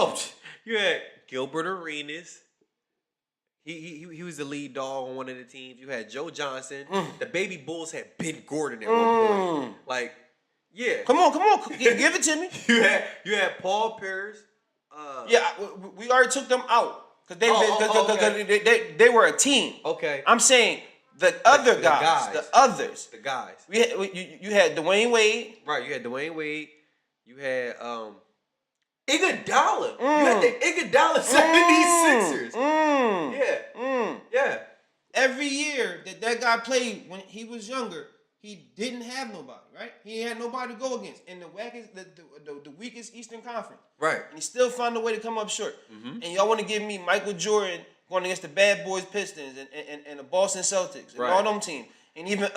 had Gilbert Arenas. He was the lead dog on one of the teams. You had Joe Johnson. The Baby Bulls had Ben Gordon at one point. Like, yeah. Come on. Give it to me. You had Paul Pierce. We already took them out because they were a team. Okay. I'm saying the other guys, the others. The guys. You had Dwayne Wade. Right. You had Dwayne Wade. You had Iguodala. You had the Iguodala 76ers. Yeah. Every year that guy played when he was younger, he didn't have nobody, right? He had nobody to go against in the weakest Eastern Conference. Right. And he still found a way to come up short. And y'all want to give me Michael Jordan going against the Bad Boys Pistons and the Boston Celtics and all them teams. And even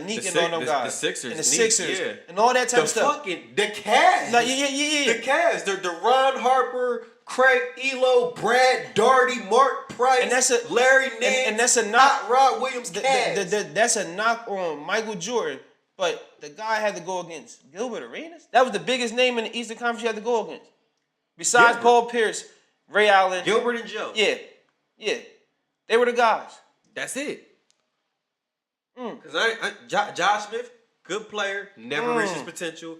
Neek and all them guys. The Sixers. And the Sixers. And all that type of stuff. The Cavs. Like, yeah. The Cavs. The Ron Harper, Craig Elo, Brad Daugherty, Mark Price, Larry Nance, and that's a knock. Rod Williams Cavs. That's a knock on Michael Jordan. But the guy had to go against Gilbert Arenas. That was the biggest name in the Eastern Conference you had to go against. Besides Paul Pierce, Ray Allen. Gilbert and Joe. Yeah. They were the guys. That's it. Because Josh Smith, good player, never reached his potential.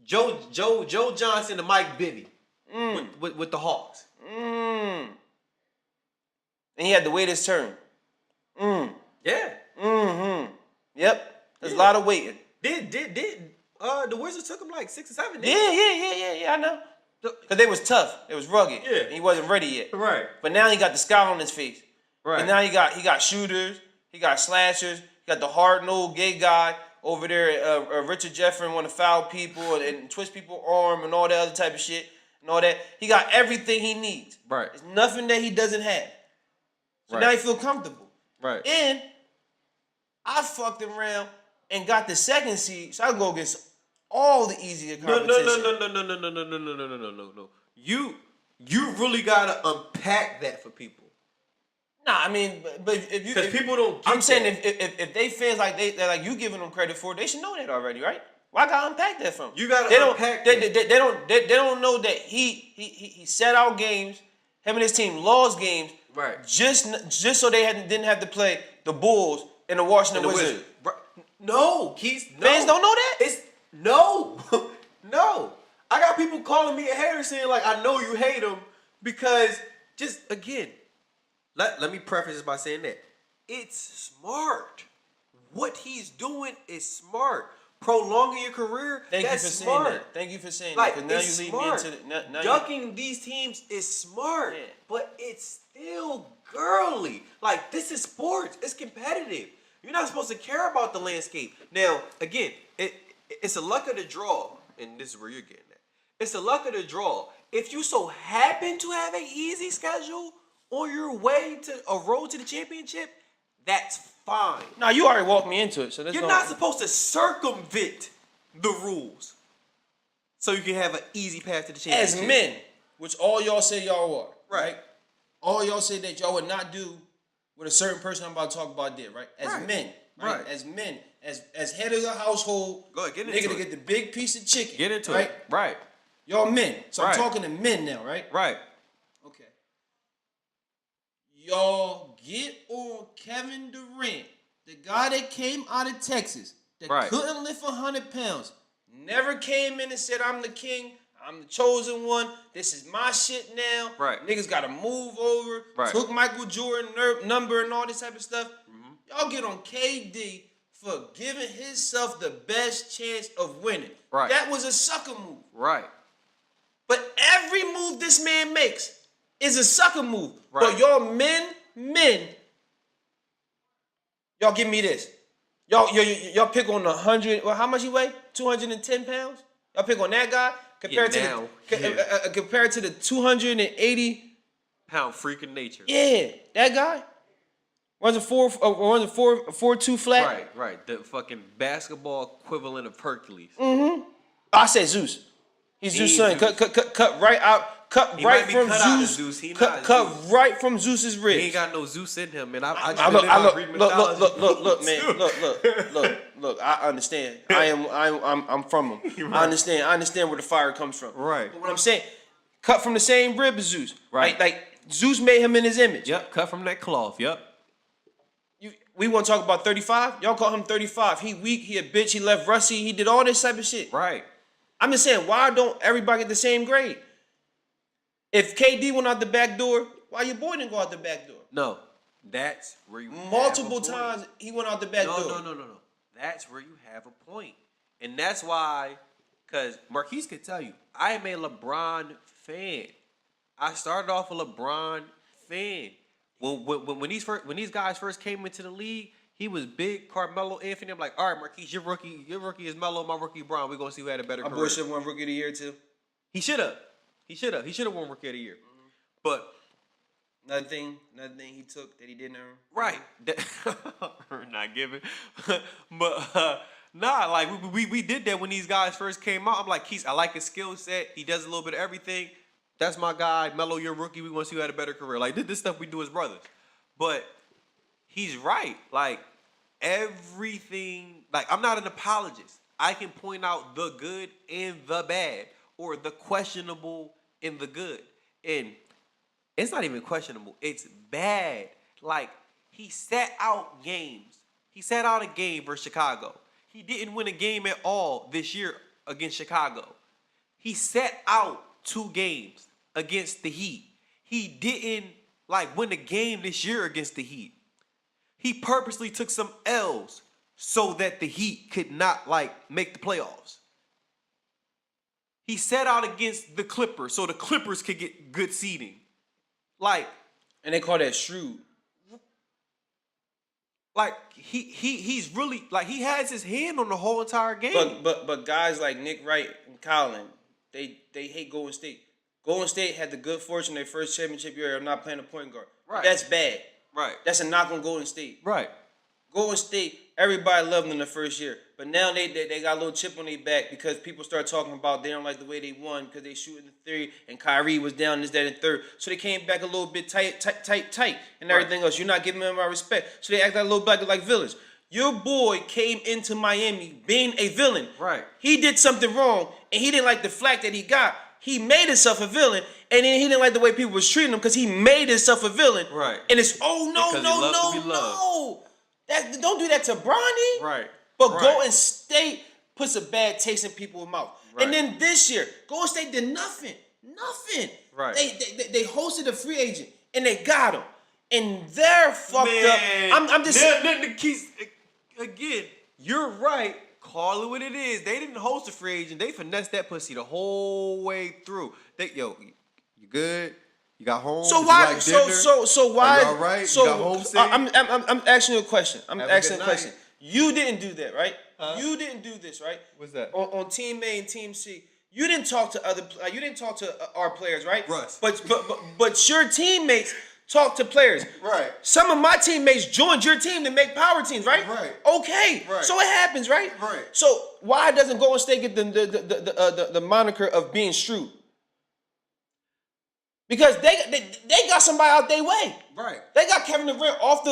Joe Johnson and Mike Bibby with the Hawks. And he had to wait his turn. Yeah. Yep. There's a lot of waiting. The Wizards took him like 6 or 7 days. Yeah, I know. Because they was tough. It was rugged. Yeah. And he wasn't ready yet. Right. But now he got the scowl on his face. Right. And now he got shooters. He got slashers. He got the hard-nosed gay guy over there. Richard Jeffrey want to foul people and twist people's arm and all that other type of shit and all that. He got everything he needs. Right. There's nothing that he doesn't have. So now he feel comfortable. Right. And I fucked around and got the second seed, so I can go against all the easier competition. No. You really gotta unpack that for people. Nah, I mean, but if you, because people don't. Get I'm saying if they fans like they're like you giving them credit for it, they should know that already, right? Why gotta unpack that from? You gotta unpack. They don't know that he set out games. Him and his team lost games. Right. Just so they didn't have to play the Bulls and the Washington Wizards. Right. No, Keith. No. Fans don't know that. It's no. I got people calling me a hater saying like I know you hate him because just again. Let me preface this by saying that it's smart. What he's doing is smart. Prolonging your career, that's smart. Thank you for saying like, that. Because now you lead me into now ducking these teams is smart, but it's still girly. Like, this is sports. It's competitive. You're not supposed to care about the landscape. Now, again, it's a luck of the draw, and this is where you're getting at. It's a luck of the draw. If you so happen to have an easy schedule on your way to a road to the championship, that's fine. No, you already walked me into it, so you're not supposed to circumvent the rules so you can have an easy path to the championship. As men, which all y'all say y'all are, right? All y'all say that y'all would not do what a certain person I'm about to talk about did, right? As men, right? As men, as head of the household, go ahead, get into nigga it. to get the big piece of chicken. Get into it, right? Y'all men, so I'm talking to men now, right? Right. Okay. y'all get on Kevin Durant, the guy that came out of Texas, that couldn't lift 100 pounds, never came in and said, I'm the king, I'm the chosen one, this is my shit now. Right. Niggas got to move over, took Michael Jordan number and all this type of stuff. Y'all get on KD for giving himself the best chance of winning. Right. That was a sucker move. Right. But every move this man makes is a sucker move. Right. But y'all men, y'all give me this. Y'all pick on 100, well, how much he weigh? 210 pounds? Y'all pick on that guy compared to the 280 pound freak of nature. Yeah, that guy. Runs a 4.2 flat. Right. The fucking basketball equivalent of Hercules. I said Zeus. He's Zeus' son. Cut right out. Cut he right from Zeus. Cut right from Zeus's ribs. He ain't got no Zeus in him, man. Look. I understand. I'm from him. Right. I understand where the fire comes from. Right. But what I'm saying, cut from the same rib as Zeus. Right. Like Zeus made him in his image. Yep. Cut from that cloth. Yep. We want to talk about 35? Y'all call him 35. He weak, he a bitch, he left rusty, he did all this type of shit. Right. I'm just saying, why don't everybody get the same grade? If KD went out the back door, why your boy didn't go out the back door? No. That's where you multiple times he went out the back door. No. That's where you have a point. And that's why, because Marquise could tell you, I am a LeBron fan. I started off a LeBron fan. When these guys first came into the league, he was big Carmelo Anthony. I'm like, all right, Marquise, your rookie is Melo, my rookie Bron. We're gonna see who had a better career. My boy should have won rookie of the year too. He should have won rookie of the year. But nothing he took that he didn't earn. Right. Not giving. But like we did that when these guys first came out. I'm like, Keith, I like his skill set. He does a little bit of everything. That's my guy. Melo, you're a rookie. We want to see who had a better career. Like, this stuff we do as brothers. But he's right. Like, everything. Like, I'm not an apologist. I can point out the good and the bad, or the questionable and the good. And it's not even questionable. It's bad. Like, he sat out games. He sat out a game versus Chicago. He didn't win a game at all this year against Chicago. He sat out 2 games against the Heat. He didn't win a game this year against the Heat. He purposely took some L's so that the Heat could not make the playoffs. He sat out against the Clippers so the Clippers could get good seeding. And they call that shrewd. He's really he has his hand on the whole entire game. But guys like Nick Wright and Colin, they hate Golden State. Golden State had the good fortune their first championship year of not playing a point guard. Right. That's bad. Right. That's a knock on Golden State. Right. Golden State, everybody loved them in the first year. But now they got a little chip on their back because people start talking about they don't like the way they won because they shooting the 3 and Kyrie was down this, that, and third. So they came back a little bit tight and everything else. You're not giving them my respect. So they act like a little black like villains. Your boy came into Miami being a villain. Right. He did something wrong and he didn't like the flack that he got. He made himself a villain, and then he didn't like the way people was treating him because he made himself a villain. Right. And it's no. Don't do that to Bronny. Right. But Golden State puts a bad taste in people's mouth. Right. And then this year, Golden State did nothing. Right. They hosted a free agent and they got him, and they're fucked up. I'm just again. You're right. Call it what it is. They didn't host a free agent. They finessed that pussy the whole way through. You good? You got home? So why? Like so why? All right. So you got home safe? I'm asking you a question. I'm Have a asking good a question. night. You didn't do that, right? Huh? You didn't do this, right? What's that? On Team A and Team C, you didn't talk to you didn't talk to our players, right? Russ. But your teammates talk to players. Right. Some of my teammates joined your team to make power teams, right? Right. Okay. Right. So it happens, right? Right. So why doesn't Golden State get the moniker of being shrewd? Because they got somebody out their way. Right. They got Kevin Durant off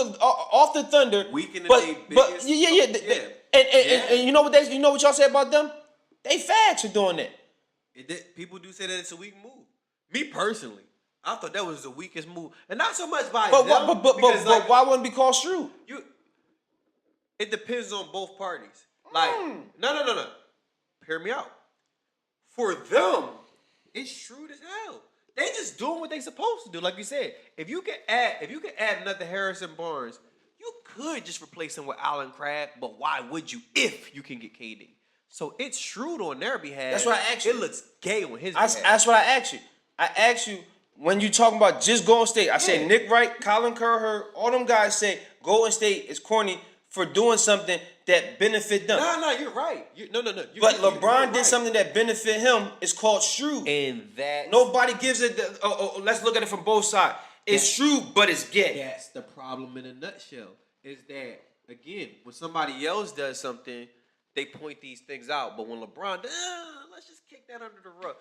the Thunder. Weakening but their biggest. And you know what y'all say about them? They fags for doing that. People do say that it's a weak move. Me personally, I thought that was the weakest move, and not so much by But them. but why wouldn't it be called shrewd? It depends on both parties. Like, no. Hear me out. For them, it's shrewd as hell. They just doing what they supposed to do. Like you said, if you can add another Harrison Barnes, you could just replace him with Allen Crabbe. But why would you if you can get KD? So it's shrewd on their behalf. That's what I asked you. It looks gay on his behalf. That's what I asked you. I asked you when you talking about just Golden State. I said Nick Wright, Colin Cowherd, all them guys say Golden State is corny for doing something that benefit them. No, you're right. No. But LeBron did something that benefit him. It's called shrewd. And that nobody gives it. Let's look at it from both sides. It's shrewd, but it's gay. That's the problem in a nutshell. Is that again when somebody else does something, they point these things out. But when LeBron, let's just kick that under the rug.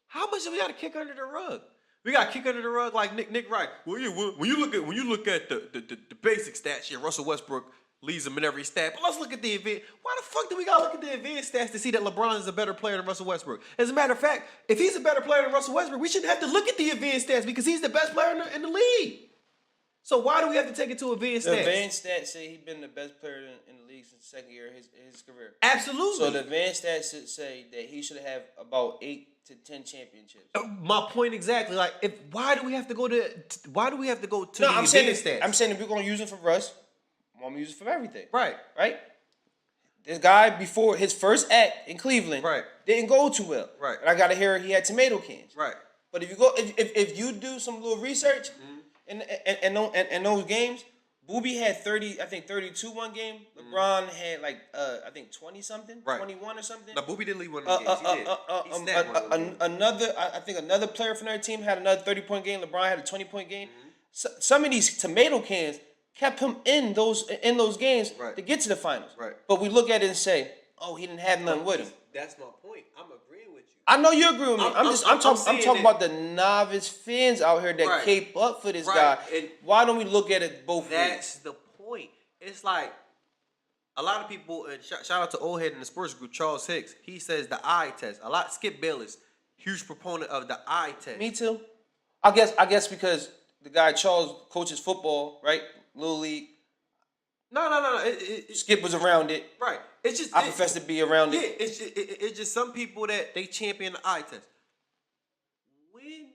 How much do we got to kick under the rug? We got to kick under the rug like Nick Wright. Well, yeah, when you look at the basic stats here, Russell Westbrook leads them in every stat. But let's look at the event. Why the fuck do we gotta look at the advanced stats to see that LeBron is a better player than Russell Westbrook? As a matter of fact, if he's a better player than Russell Westbrook, we shouldn't have to look at the advanced stats because he's the best player in the league. So why do we have to take it to advanced stats? The advanced stats say he's been the best player in the league since the second year of his career. Absolutely. So the advanced stats say that he should have about 8 to 10 championships. My point exactly. Like, why do we have to go to the I'm advanced stats? I'm saying if we're gonna use it for Russ, I'm gonna use it for everything. Right. This guy before his first act in Cleveland, didn't go too well. Right. And I gotta hear he had tomato cans. Right. But if you do some little research in those games, Boobie had 32 one game. LeBron had like I think 20 something, 21 or something. No, Boobie didn't lead one of the games. Another player from their team had another 30-point game. LeBron had a 20-point game. So, some of these tomato cans kept him in those games to get to the finals. Right. But we look at it and say, oh, he didn't have nothing with him. That's my point. I'm agreeing with you. I know you agree with me. I'm talking about the novice fans out here that cape up for this guy. And why don't we look at it both ways? That's the point. It's like a lot of people, and shout out to old head in the sports group, Charles Hicks. He says the eye test. Skip Bayless, huge proponent of the eye test. Me too. I guess because the guy Charles coaches football, right? Little League. No. Skip was around it. Right. It's just I profess to be around it. It's just some people that they champion the eye test. When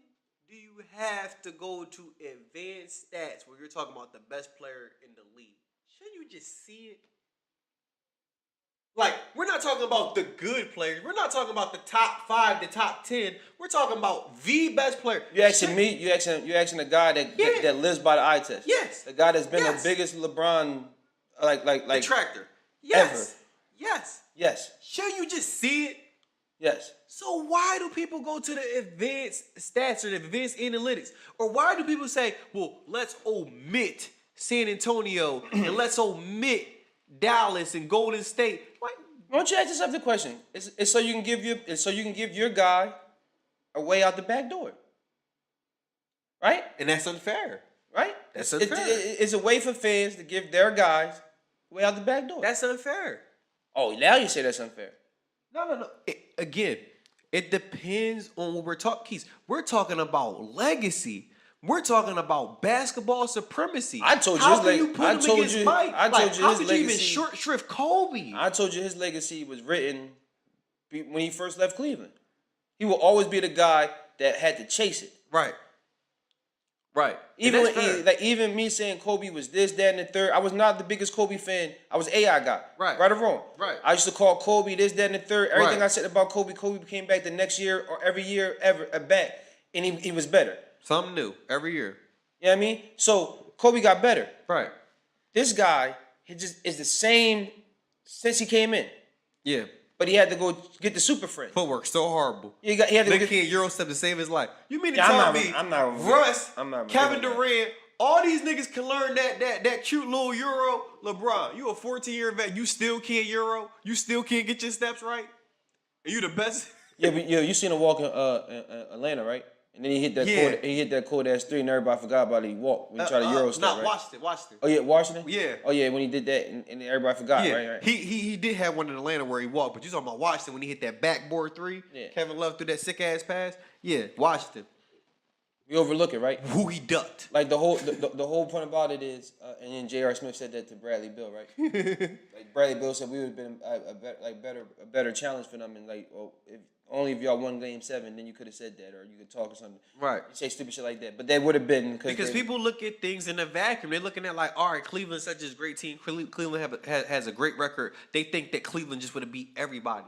do you have to go to advanced stats where you're talking about the best player in the league? Shouldn't you just see it? Like, we're not talking about the good players. We're not talking about the top 5, the top 10. We're talking about the best player. You asking me? You asking a guy that lives by the eye test? Yes. The guy that's been the biggest LeBron like detractor. Yes. Ever. Yes. Should you just see it? Yes. So why do people go to the advanced stats or the advanced analytics? Or why do people say, well, let's omit San Antonio and let's omit Dallas and Golden State? Like, why don't you ask yourself the question? It's so you can give your guy a way out the back door. Right? And that's unfair. Right? That's unfair. It's a way for fans to give their guys a way out the back door. That's unfair. Oh, now you say that's unfair. No. It depends on what we're talking. Keys, we're talking about legacy. We're talking about basketball supremacy. I told you how his can you put him against Mike? How could you even short shrift Kobe? I told you his legacy was written when he first left Cleveland. He will always be the guy that had to chase it. Right. Even me saying Kobe was this, that, and the third. I was not the biggest Kobe fan. I was AI guy. Right or wrong. Right. I used to call Kobe this, that, and the third. Everything I said about Kobe came back the next year or every year ever back, and he was better. Something new every year. You know what I mean? So Kobe got better. Right. This guy, he just is the same since he came in. Yeah. But he had to go get the super friend. Footwork so horrible. He had to Nick King Eurostep to save his life. You mean to tell me Russ, Kevin Durant, all these niggas can learn that cute little Euro? LeBron, you a 14-year vet, you still can't Euro? You still can't get your steps right? Are you the best? Yeah, but you seen him walk in Atlanta, right? And then he hit that cold ass three, and everybody forgot about it. He walked when he tried to Euro step, right? Washington. Oh yeah, Washington. Yeah. Oh yeah, when he did that, and everybody forgot, right? He did have one in Atlanta where he walked, but you talking about Washington when he hit that backboard three? Yeah. Kevin Love threw that sick ass pass. Yeah, Washington. We overlook it, right? Who he ducked. Like the whole point about it is, and then J.R. Smith said that to Bradley Beal, right? Like Bradley Beal said, we would have been a better challenge for them, and like, well, if y'all won Game 7, then you could have said that, or you could talk or something. Right. You say stupid shit like that, but that would have been because people look at things in a vacuum. They're looking at like, all right, Cleveland's such a great team. Cleveland has a great record. They think that Cleveland just would have beat everybody.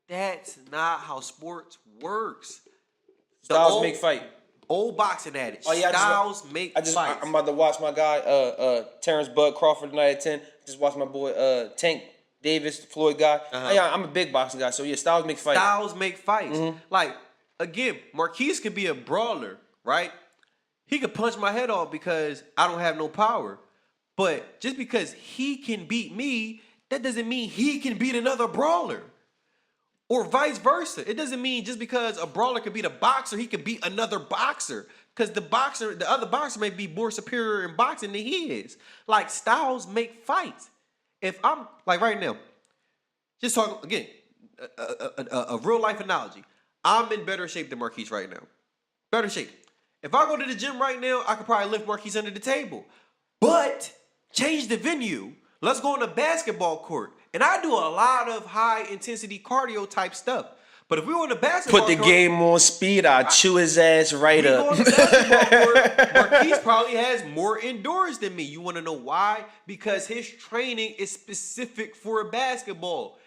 That's not how sports works. Styles make fight. Old boxing adage. Oh, yeah, Styles make fights. I'm about to watch my guy, Terrence Bud Crawford tonight at 10. Just watch my boy, Tank Davis, the Floyd guy. Yeah, I'm a big boxing guy, so yeah, Styles make fights. Styles make fights. Like, again, Marquise could be a brawler, right? He could punch my head off because I don't have no power. But just because he can beat me, that doesn't mean he can beat another brawler. Or vice versa. It doesn't mean just because a brawler could beat a boxer, he could beat another boxer. Because the other boxer may be more superior in boxing than he is. Like, styles make fights. If I'm, like right now, just talking, again, a real life analogy. I'm in better shape than Marquise right now. Better shape. If I go to the gym right now, I could probably lift Marquise under the table. But change the venue. Let's go on a basketball court. And I do a lot of high intensity cardio type stuff. But if we were on a basketball court, game on speed, I'll chew his ass right up. On the basketball court, Marquise probably has more endurance than me. You want to know why? Because his training is specific for basketball.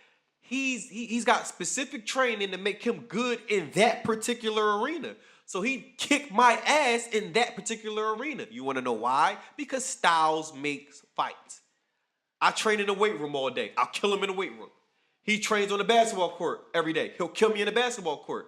He's got specific training to make him good in that particular arena. So he kicked my ass in that particular arena. You want to know why? Because Styles makes fights. I train in the weight room all day. I'll kill him in the weight room. He trains on the basketball court every day. He'll kill me in the basketball court.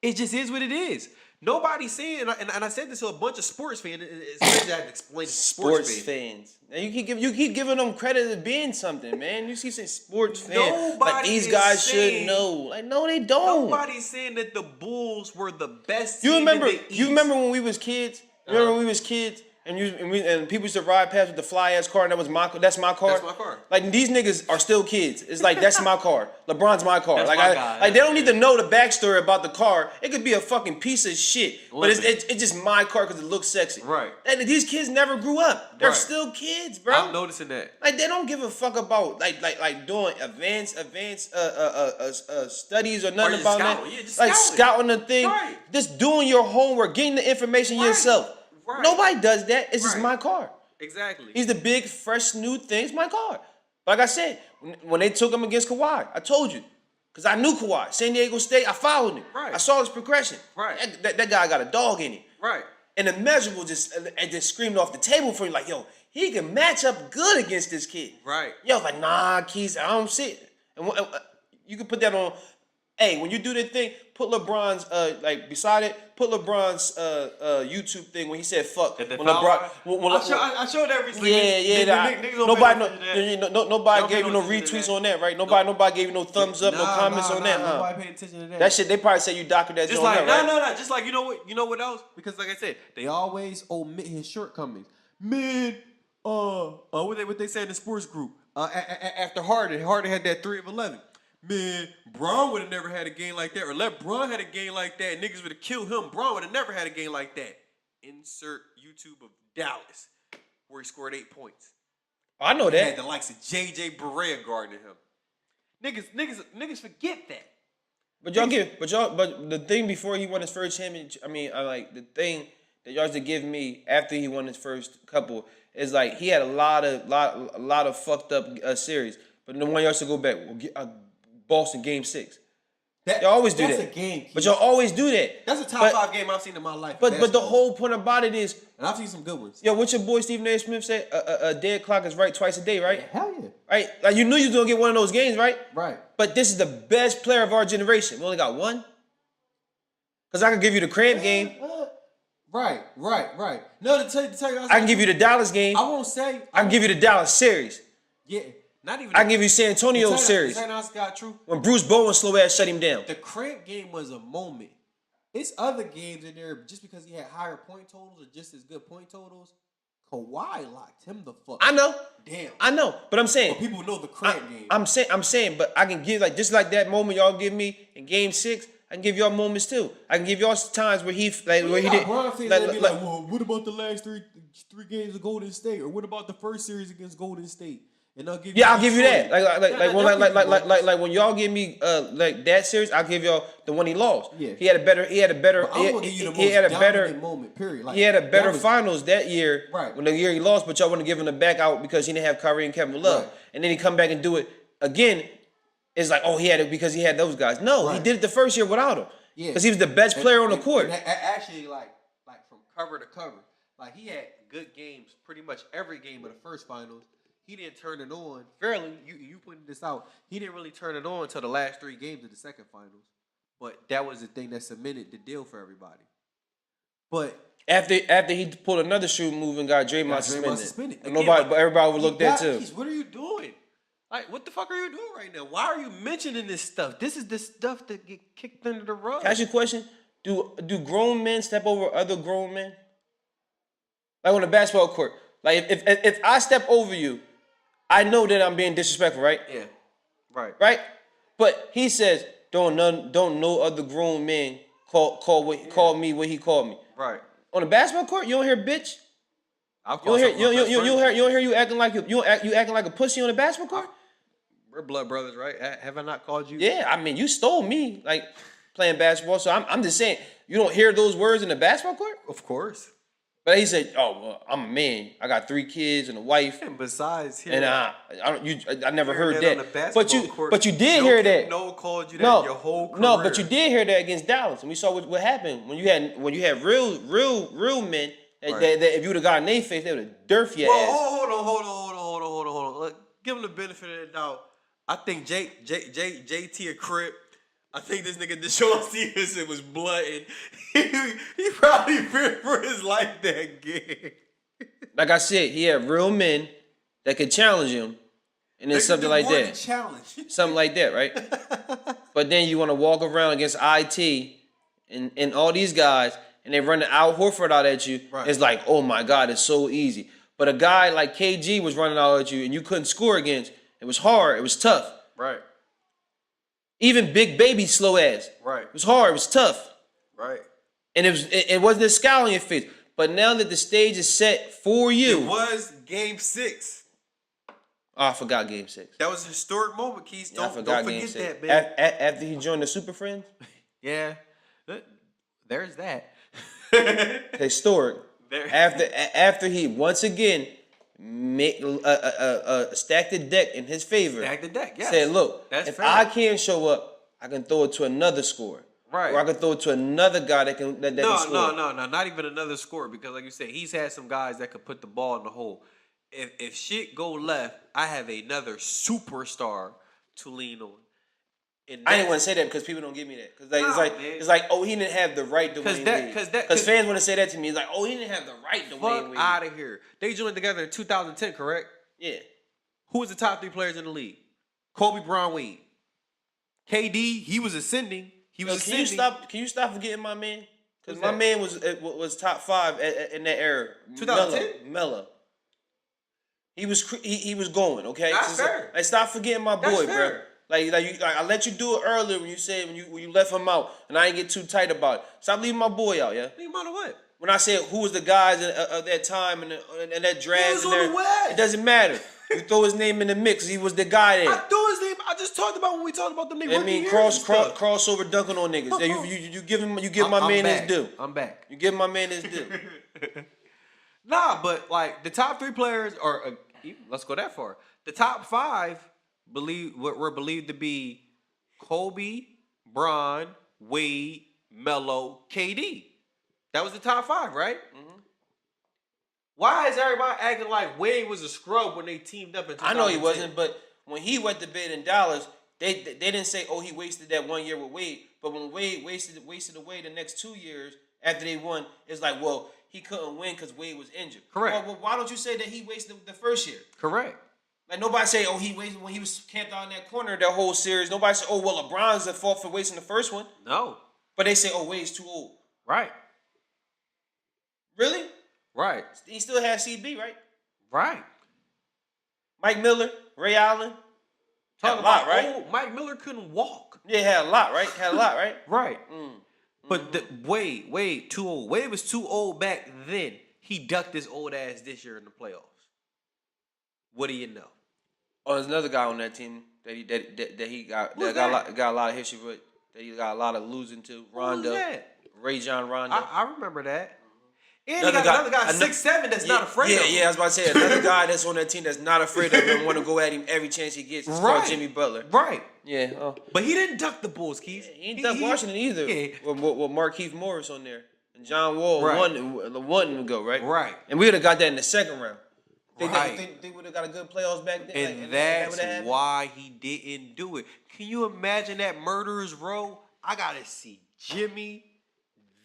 It just is what it is. Nobody's saying, and I said this to a bunch of sports fans. It's crazy I have to explain to sports fans. Now you keep giving them credit as being something, man. You see, saying sports fans, like these guys should know. Like, no, they don't. Nobody's saying that the Bulls were the best. You team remember? in the East. You remember when we was kids? Remember when we was kids? And people used to ride past with the fly ass car, and that's my car. That's my car. Like, these niggas are still kids. It's like, that's my car. LeBron's my car. That's like my guy. Like, they don't need to know the backstory about the car. It could be a fucking piece of shit, but it's just my car because it looks sexy. Right. And these kids never grew up. They're still kids, bro. I'm noticing that. Like, they don't give a fuck about like doing advanced studies or nothing about that. Yeah, just like scouting the thing. Right. Just doing your homework, getting the information yourself. Right. Nobody does that. It's just my car. Exactly. He's the big, fresh, new thing. It's my car. Like I said, when they took him against Kawhi, I told you. Because I knew Kawhi. San Diego State, I followed him. Right. I saw his progression. Right. That guy got a dog in him. Right. And the measurable just screamed off the table for you, like, yo, he can match up good against this kid. Right. Yo, I was like, nah, Keith, I don't see it. And you can put that on. Hey, when you do that thing, put LeBron's beside it. Put LeBron's YouTube thing when he said "fuck." When I showed everything. Nobody gave you no retweets on that, right? Nobody gave you no thumbs up, no comments on that. Nobody paid attention to that. That shit, they probably say you doctored that. Just like no. Just like you know what else? Because like I said, they always omit his shortcomings. Man, what they said in the sports group after Harden had that 3 of 11. Man, Bron would have never had a game like that. Or let Bron had a game like that, niggas would have killed him. Bron would have never had a game like that. Insert YouTube of Dallas, where he scored 8 points. I know that. He had the likes of J.J. Barea guarding him. Niggas forget that. But the thing before he won his first championship, the thing that y'all used to give me after he won his first couple is like he had a lot of fucked up series. But the one y'all used to go back, Boston Game 6. Y'all always do that. That's a game, Keith. But y'all always do that. That's a top 5 game I've seen in my life. But the whole point about it is, and I've seen some good ones. Yo, what your boy Stephen A. Smith said? A dead clock is right twice a day, right? Yeah, hell yeah. Right? Like you knew you was gonna get one of those games, right? Right. But this is the best player of our generation. We only got one. Cause I can give you the Cramp game. Right. No, to tell you, I can give you the Dallas game. I won't say. I can give you the Dallas series. Yeah. Not even. I can give you San Antonio series. When Bruce Bowen slow ass shut him down. The Cramp game was a moment. It's other games in there, just because he had higher point totals or just as good point totals. Kawhi locked him the fuck. I know. Damn. I know, but I'm saying. But people know the Cramp game. I'm saying, but I can give just like that moment y'all give me in Game 6. can give y'all moments too. I can give y'all times where he where he did. Bron fans that be like, well, what about the last three games of Golden State, or what about the first series against Golden State? And I'll give you. Yeah, I'll give you that. Like when y'all give me like that series, I'll give y'all the one he lost. Yeah. He had a better. He had a better moment. Period. Like, he had a better finals that year. Right. When the year he lost, but y'all want to give him the back out because he didn't have Kyrie and Kevin Love, Right. and then he come back and do it again. It's like, oh, he had it because he had those guys. No, he did it the first year without him. Yeah. Because he was the best player on the court. Actually, like from cover to cover, like he had good games pretty much every game of the first finals. He didn't turn it on. Fairly, you pointed this out. He didn't really turn it on until the last 3 games of the second finals. But that was the thing that cemented the deal for everybody. But after he pulled another shoe move and got Draymond suspended. Again, but everybody overlooked that too. What are you doing? Like, what the fuck are you doing right now? Why are you mentioning this stuff? This is the stuff that get kicked under the rug. Can I ask you a question? Do grown men step over other grown men? Like on the basketball court. Like if I step over you, I know that I'm being disrespectful, right? Yeah. Right. Right? But he says, don't no other grown man call me what he called me. Right. On the basketball court, you don't hear bitch? You don't hear you acting like you acting like a pussy on the basketball court? We're blood brothers, right? Have I not called you? Yeah, I mean you stole me like playing basketball, so I'm just saying you don't hear those words in the basketball court? Of course. But he said, "Oh, well, I'm a man. I got 3 kids and a wife." And besides, I never heard that. Court, but you did hear that. No called you that your whole career. No, but you did hear that against Dallas, and we saw what happened when you had real men that if you would have gotten their face, they would have durfed your ass. Hold on. Look, give him the benefit of the doubt. I think JT a Crip. I think this nigga Deshaun Stevenson was blooding. He probably feared for his life that game. Like I said, he had real men that could challenge him, and then something like that. Something like that, right? But then you want to walk around against IT and all these guys, and they run Al Horford out at you. Right. It's like, oh my God, it's so easy. But a guy like KG was running out at you, and you couldn't score against. It was hard. It was tough. Right. Even Big Baby slow ass. Right. It was hard. It was tough. Right. And it wasn't a scowl on your face. But now that the stage is set for you. It was Game 6. Oh, I forgot Game 6. That was a historic moment, Keith. Don't forget that, man. After he joined the Super Friends? Yeah. There's that. Historic. After he once again stacked the deck in his favor. Stacked the deck, yes. Said, look, that's if fair. I can't show up, I can throw it to another scorer. Right. Or I can throw it to another guy that can score. No, not even another scorer, because like you said, he's had some guys that could put the ball in the hole. If shit go left, I have another superstar to lean on. I didn't want to say that because people don't give me that. Because it's like, oh, he didn't have the right to win. Because fans want to say that to me. It's like, oh, he didn't have the right to win. Fuck out of here. They joined together in 2010, correct? Yeah. Who was the top 3 players in the league? Kobe, Bron, Wade. KD, he was ascending. Can you stop forgetting my man? Because my man was top 5 in that era. 2010? Melo. He was going, okay? That's fair. Like, stop forgetting my boy, bro. Like I let you do it earlier when you said when you left him out, and I ain't get too tight about it. Stop leaving my boy out, yeah. Leave him out of what? When I said who was the guys of that time and that draft, he was on the West. It doesn't matter. You throw his name in the mix. He was the guy there. I threw his name. I just talked about when we talked about them niggas. I mean, crossover dunking on niggas. You give my man his due. I'm back. You give my man his due. Nah, but like the top 3 players are. Let's go that far. The top 5 were believed to be Kobe, Bron, Wade, Melo, KD. That was the top 5, right? Mm-hmm. Why is everybody acting like Wade was a scrub when they teamed up in 2010? I know he wasn't, but when he went to bed in Dallas, they didn't say, oh, he wasted that 1 year with Wade. But when Wade wasted away the next 2 years after they won, it's like, well, he couldn't win because Wade was injured. Correct. Well, why don't you say that he wasted the first year? Correct. Like, nobody say, oh, he wasted when he was camped out in that corner that whole series. Nobody say, oh, well, LeBron's at fault for wasting the first one. No. But they say, oh, Wade's too old. Right. Really? Right. He still has CB, right? Right. Mike Miller, Ray Allen. Talking lot, about right? old Mike Miller couldn't walk. Yeah, had a lot, right? Had a lot, right? Right. But Wade too old. Wade was too old back then. He ducked his old ass this year in the playoffs. What do you know? Oh, there's another guy on that team that he got a lot of history with. That he got a lot of losing to. Rondo, Ray John Rondo. I remember that. And another guy 6'7" that's not afraid of him. Yeah, I was about to say another guy that's on that team that's not afraid of him and want to go at him every chance he gets. It's called Jimmy Butler. Right. Yeah. But he didn't duck the Bulls, Keith. He didn't duck Washington either. Yeah. With Markieff Morris on there. And John Wall one ago, right? Right. And we would have got that in the second round. Right. They would have got a good playoffs back then. And that's why he didn't do it. Can you imagine that murderer's row? I got to see Jimmy,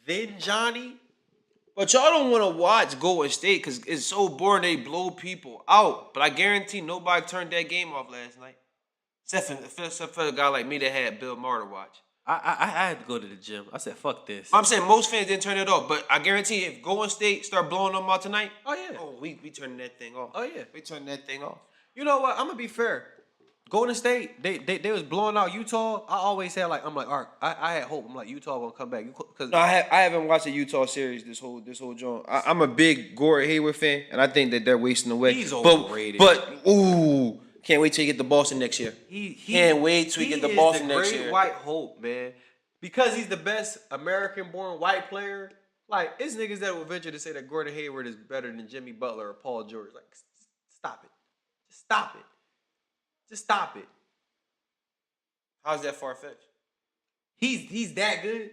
then Johnny. But y'all don't want to watch Golden State because it's so boring. They blow people out. But I guarantee nobody turned that game off last night. Except for a guy like me that had Bill Maher to watch. I had to go to the gym. I said, fuck this. I'm saying most fans didn't turn it off. But I guarantee if Golden State start blowing them out tonight, we turning that thing off. Oh, yeah. We turning that thing off. You know what? I'm going to be fair. Golden State, they was blowing out Utah. I always had I had hope. I'm like, Utah gonna come back. No, I haven't watched the Utah series this whole joint. I'm a big Gordon Hayward fan, and I think that they're wasting away. He's overrated. But can't wait till you get to Boston next year. Can't wait till you get to Boston next year. He is the great white hope, man. Because he's the best American-born white player. Like, it's niggas that will venture to say that Gordon Hayward is better than Jimmy Butler or Paul George. Like, stop it. Just stop it. Just stop it. How's that far-fetched? He's that good.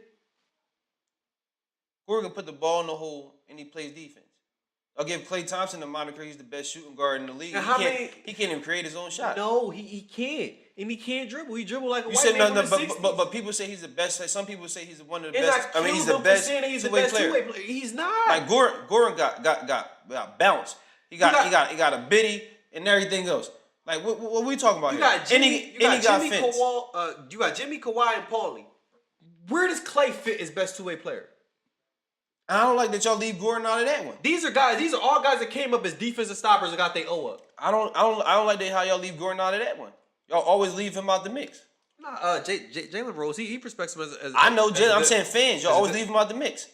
Gordon can put the ball in the hole and he plays defense. I'll give Klay Thompson the moniker. He's the best shooting guard in the league. He can't even create his own shot. No, he can't. And he can't dribble. He dribble like a white man from the 60s. But people say he's the best. Some people say he's one of the and best. I mean, he's the best two-way player. He's not. Like Gordon got bounce. He got a biddy and everything else. Like what we talking about here? You got Jimmy, Kawhi, and Paulie. Where does Klay fit as best two-way player? I don't like that y'all leave Gordon out of that one. These are all guys that came up as defensive stoppers and got their O up. I don't like how y'all leave Gordon out of that one. Y'all always leave him out the mix. Nah, Jalen Rose, he respects him as I know Jalen. I'm saying fans. Y'all always leave him out the mix.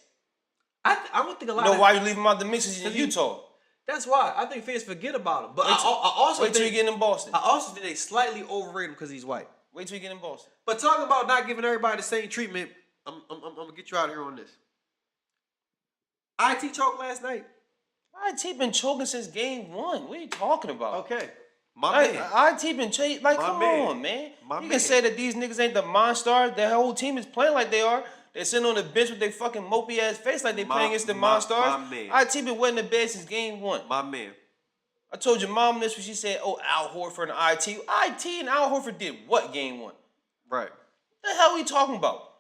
I don't think a lot. You know why you leave him out the mix? Is in Utah. That's why I think fans forget about him. But I also wait till you get in Boston. I also think they slightly overrate him because he's white. Wait till you get in Boston. But talking about not giving everybody the same treatment, I'm gonna get you out of here on this. IT choked last night. IT been choking since game 1. What are you talking about? Okay. My man. IT been choking. Like, come on, man. You can say that these niggas ain't the Monstars. The whole team is playing like they are. They're sitting on the bench with their fucking mopey ass face like they playing against the Monstars. My man. IT been wetting the bed since game 1. My man. I told your mom this when she said, Al Horford and IT. IT and Al Horford did what game 1? Right. The hell are we talking about?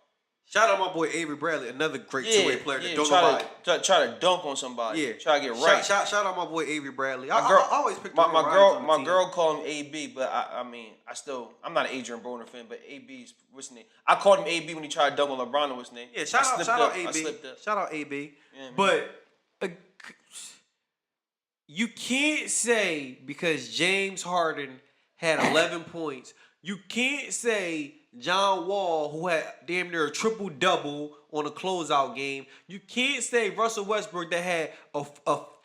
Shout out my boy Avery Bradley, another great two-way player that don't nobody. Try to dunk on somebody. Yeah. Try to get right. Shout out my boy Avery Bradley. I always pick my girl called him AB, but I'm not an Adrian Broner fan, but AB's what's his name? I called him AB when he tried to dunk on LeBron. What's his name? Yeah, shout out AB. Shout out AB. Yeah, but you can't say because James Harden had 11 points, you can't say John Wall, who had damn near a triple-double on a closeout game. You can't say Russell Westbrook that had a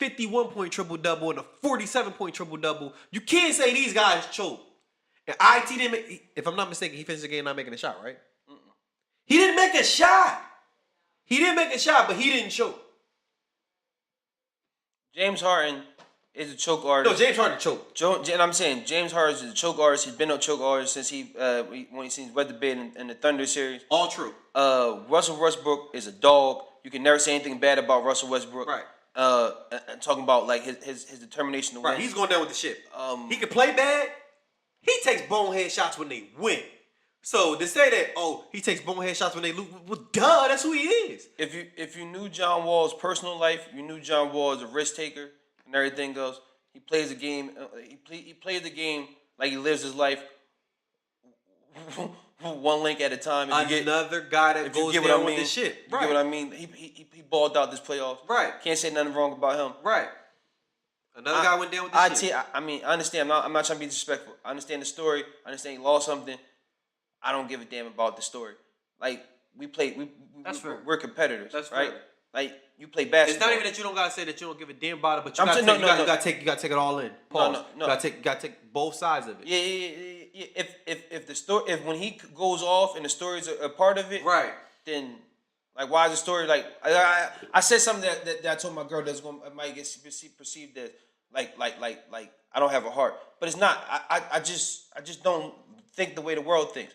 51-point triple-double and a 47-point triple-double. You can't say these guys choked. And IT didn't make, if I'm not mistaken, he finished the game not making a shot, right? He didn't make a shot. He didn't make a shot, but he didn't choke. James Harden is a choke artist. No, James Harden choked. And I'm saying James Harden is a choke artist. He's been a choke artist since when he's wet the bed in the Thunder series. All true. Russell Westbrook is a dog. You can never say anything bad about Russell Westbrook. Right. Talking about like his determination to win. Right. He's going down with the ship. He can play bad. He takes bonehead shots when they win. So to say that, he takes bonehead shots when they lose, well, duh, that's who he is. If you knew John Wall's personal life, you knew John Wall is a risk taker and everything goes. He plays the game. He plays the game like he lives his life one link at a time. Another guy that goes down with this shit. You get what I mean? He balled out this playoffs. Right. Can't say nothing wrong about him. Right. Another guy went down with this shit. I mean, I understand. I'm not trying to be disrespectful. I understand the story. I understand he lost something. I don't give a damn about the story. Like, we're competitors. That's right. Fair. Like, you play basketball. It's not even that you don't gotta say that you don't give a damn about it, but you gotta take it all in. Pause. No. You gotta take both sides of it. Yeah. If when he goes off and the story's a part of it, right? Then like, why is the story like? I said something that I told my girl that's might get perceived as like I don't have a heart, but it's not. I just don't think the way the world thinks.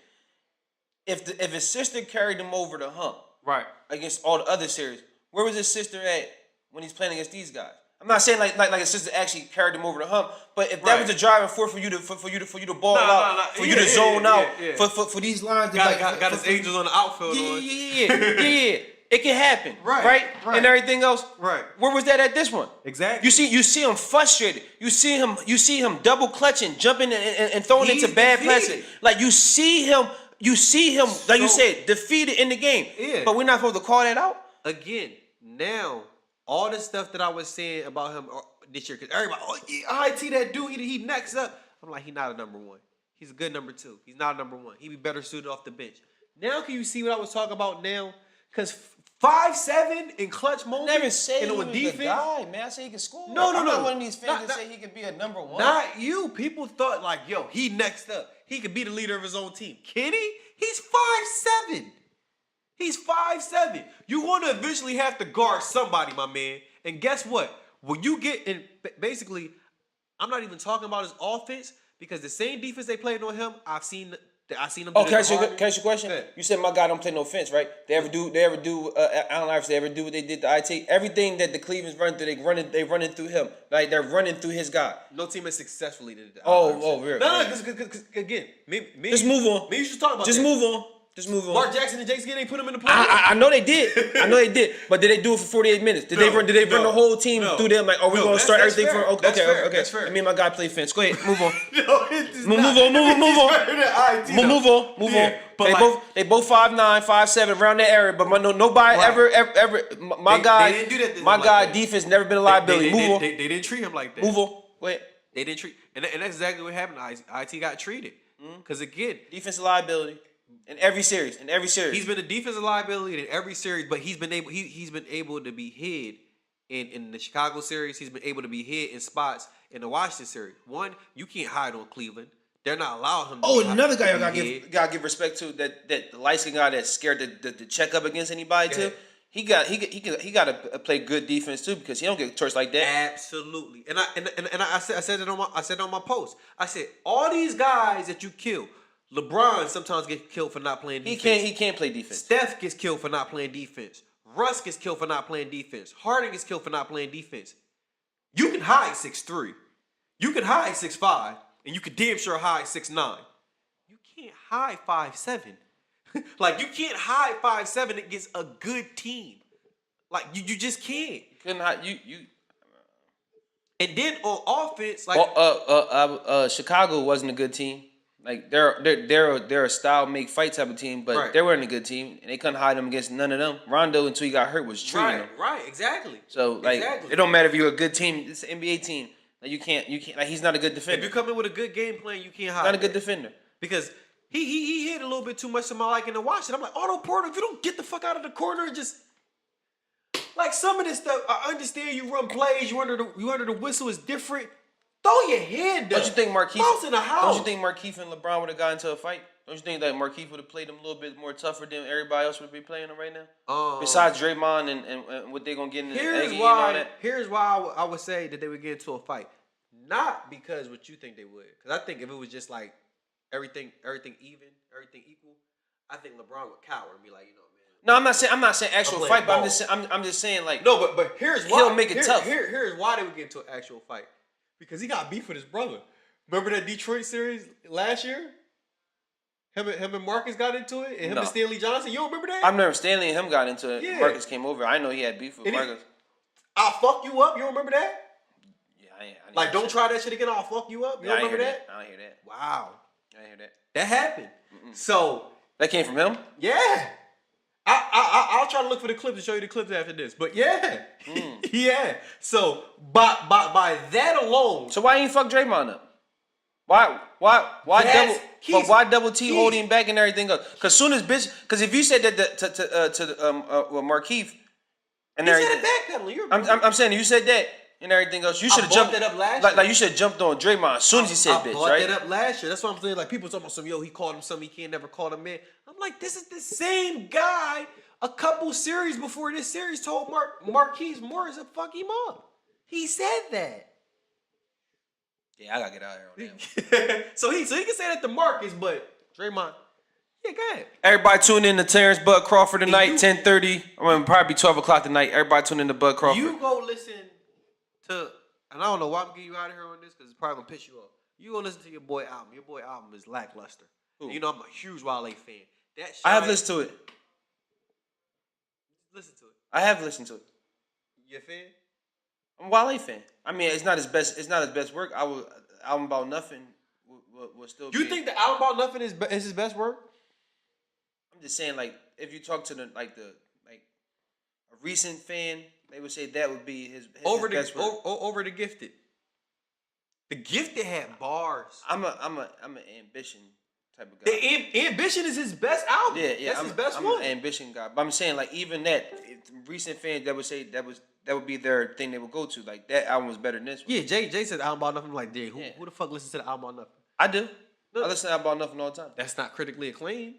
If his sister carried him over the hump, right, against all the other series, where was his sister at when he's playing against these guys? I'm not saying like his sister actually carried him over the hump, but if that was the driving force for you to ball out, for you to zone out, for these lines, to got his angels on the outfield. Yeah. It can happen, right? And everything else, right? Where was that at this one? Exactly. You see him frustrated. You see him double clutching, jumping and throwing into bad passes. Like you see him, like you said, defeated in the game. Yeah. But we're not supposed to call that out again. Now, all the stuff that I was saying about him this year, because everybody, IT that dude, he next up. I'm like, he's not a number one. He's a good number two. He's not a number one. He'd be better suited off the bench. Now, can you see what I was talking about now? Because 5'7" in clutch moments. Never say he was defense. The guy, man. I say he can score. No. I'm not one of these fans that say he could be a number one. Not you. People thought like, yo, he next up. He could be the leader of his own team. Can he? He's 5'7". He's 5'7". You're going to eventually have to guard somebody, my man. And guess what? When you get in, basically, I'm not even talking about his offense because the same defense they played on him, I've seen them. Oh, can I ask you a question? Yeah. You said my guy don't play no fence, right? They ever do Allen Iverson, they ever do what they did to IT? Everything that the Cleveland's run through, they running through him. Like they're running through his guy. No team has successfully did that. Really? No, because again, just move on. Maybe you should talk about Just move on. Mark Jackson and Jason ain't put him in the play. I know they did. But did they do it for 48 minutes? Did they run the whole team through them? Like, we're gonna start everything from okay. That's fair. I mean, my guy played fence. Go ahead, move on. Move on. But they both 5'9", 5'7", around that area. But nobody ever. My guy, they didn't do that. My guy, defense never been a liability. Move on. They didn't treat him like that. Move on. Go ahead. They didn't treat, and that's exactly what happened. IT got treated because again, defensive liability. In every series. He's been a defensive liability in every series, but he's been able to be hid in the Chicago series. He's been able to be hid in spots in the Washington series. One, you can't hide on Cleveland. They're not allowing him to another guy I gotta give respect to, that the light-skinned guy that's scared to check up against anybody too. He got to play good defense too because he don't get torched like that. Absolutely. And I said it on my post. I said all these guys that you kill. LeBron sometimes gets killed for not playing defense. He can't play defense. Steph gets killed for not playing defense. Russ gets killed for not playing defense. Harden gets killed for not playing defense. You can hide 6'3". You can hide 6'5", and you can damn sure hide 6'9". You can't hide 5'7". Like you can't hide 5'7" against a good team. Like you just can't. Couldn't hide you. And then on offense, like Chicago wasn't a good team. Like they're a style make fight type of team, but they weren't a good team, and they couldn't hide them against none of them. Rondo, until he got hurt, was treating them. Right, exactly. So it don't matter if you're a good team. It's an NBA team. Like you can't like he's not a good defender. If you come in with a good game plan, you can't hide. Not a good defender because he hit a little bit too much to my liking to watch it. I'm like, Otto Porter, if you don't get the fuck out of the corner and just like some of this stuff, I understand you run plays, you under the whistle is different. Throw your head down. Don't you think Markieff? Mouse in the house. Don't you think Markieff and LeBron would have gotten into a fight? Don't you think that Markieff would have played them a little bit more tougher than everybody else would be playing them right now? Besides Draymond and what they're gonna get in the eggy and all that. Here's why I would say that they would get into a fight, not because what you think they would. Because I think if it was just like everything even, everything equal, I think LeBron would cower and be like, you know, man. No, I'm not saying actual fight, but I'm just saying like no, but here's why he'll make it tough. Here's why they would get into an actual fight. Because he got beef with his brother. Remember that Detroit series last year? Him and Marcus got into it, and him and Stanley Johnson. You don't remember that? I remember Stanley and him got into it. Yeah. Marcus came over. I know he had beef with Marcus. I'll fuck you up. You don't remember that? Yeah, I like, don't try that shit again. I'll fuck you up. You don't remember that? I don't hear that. Wow. I didn't hear that. That happened. So that came from him? Yeah. I'll try to look for the clips and show you the clips after this. But yeah, yeah. So by that alone, So why ain't fuck Draymond up? Why double T holding him back and everything else? Because soon as bitch, because if you said that to Markeith and he everything, said it backpedaling. I'm saying you said that and everything else, you should have jumped that up last like year. you should have jumped on Draymond as soon as he said bitch, brought right? that up last year. That's what I'm saying. Like people talking about some he called him something he can't never call him man. I'm like, this is the same guy. A couple series before this series told Marquise Morris to fuck him up. He said that. Yeah, I gotta get out of here on that. so he can say that to Marcus, but Draymond, yeah, go ahead. Everybody tune in to Terrence Bud Crawford tonight, 10:30. Probably 12 o'clock tonight. Everybody tune in to Bud Crawford. You go listen to, and I don't know why I'm getting you out of here on this because it's probably gonna piss you off. You go listen to your boy album. Your boy album is lackluster. You know I'm a huge Wale fan. I have listened to it. Listen to it. I have listened to it. You a fan? I'm a Wale fan. I mean, it's not his best. It's not his best work. Album About Nothing will still. You think the album About Nothing is his best work? I'm just saying, like, if you talk to a recent fan, they would say that would be his best work. Over The Gifted. The Gifted had bars. I'm an Ambition type of guy. The Ambition is his best album. Yeah. That's his best one. I'm an Ambition guy, but I'm saying like even that recent fans that would say that would be their thing they would go to. Like that album was better than this one. Yeah, Jay said the album About Nothing. I'm like, dude, who the fuck listens to the album About Nothing? I do. I listen to About Nothing all the time. That's not critically acclaimed.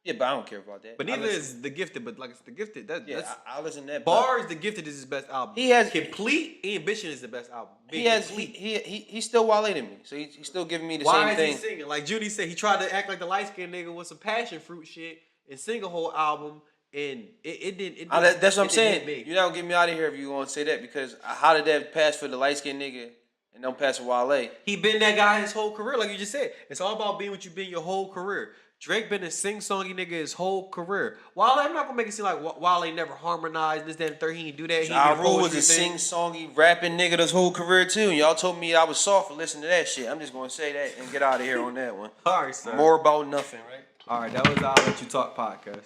Yeah, but I don't care about that. But neither is The Gifted. But like it's The Gifted. I listen to that. Bars. The Gifted is his best album. He has Complete. Ambition is the best album. He's still Wale to me, so he's still giving me the same thing. Why is he singing? Like Judy said, he tried to act like the light skinned nigga with some passion fruit shit and sing a whole album, and it didn't. That's what I'm saying. You're not gonna get me out of here if you gonna say that, because how did that pass for the light skinned nigga and don't pass for Wale? He been that guy his whole career, like you just said. It's all about being what you been your whole career. Drake been a sing-songy nigga his whole career. Wale, I'm not gonna make it seem like Wale ain't never harmonized this, that, and third. He didn't do that. Ja Rule was a sing-songy, rapping nigga this whole career too. And y'all told me I was soft for listening to that shit. I'm just gonna say that and get out of here on that one. All right, sir. More About Nothing, right? All right, that was our Let You Talk podcast.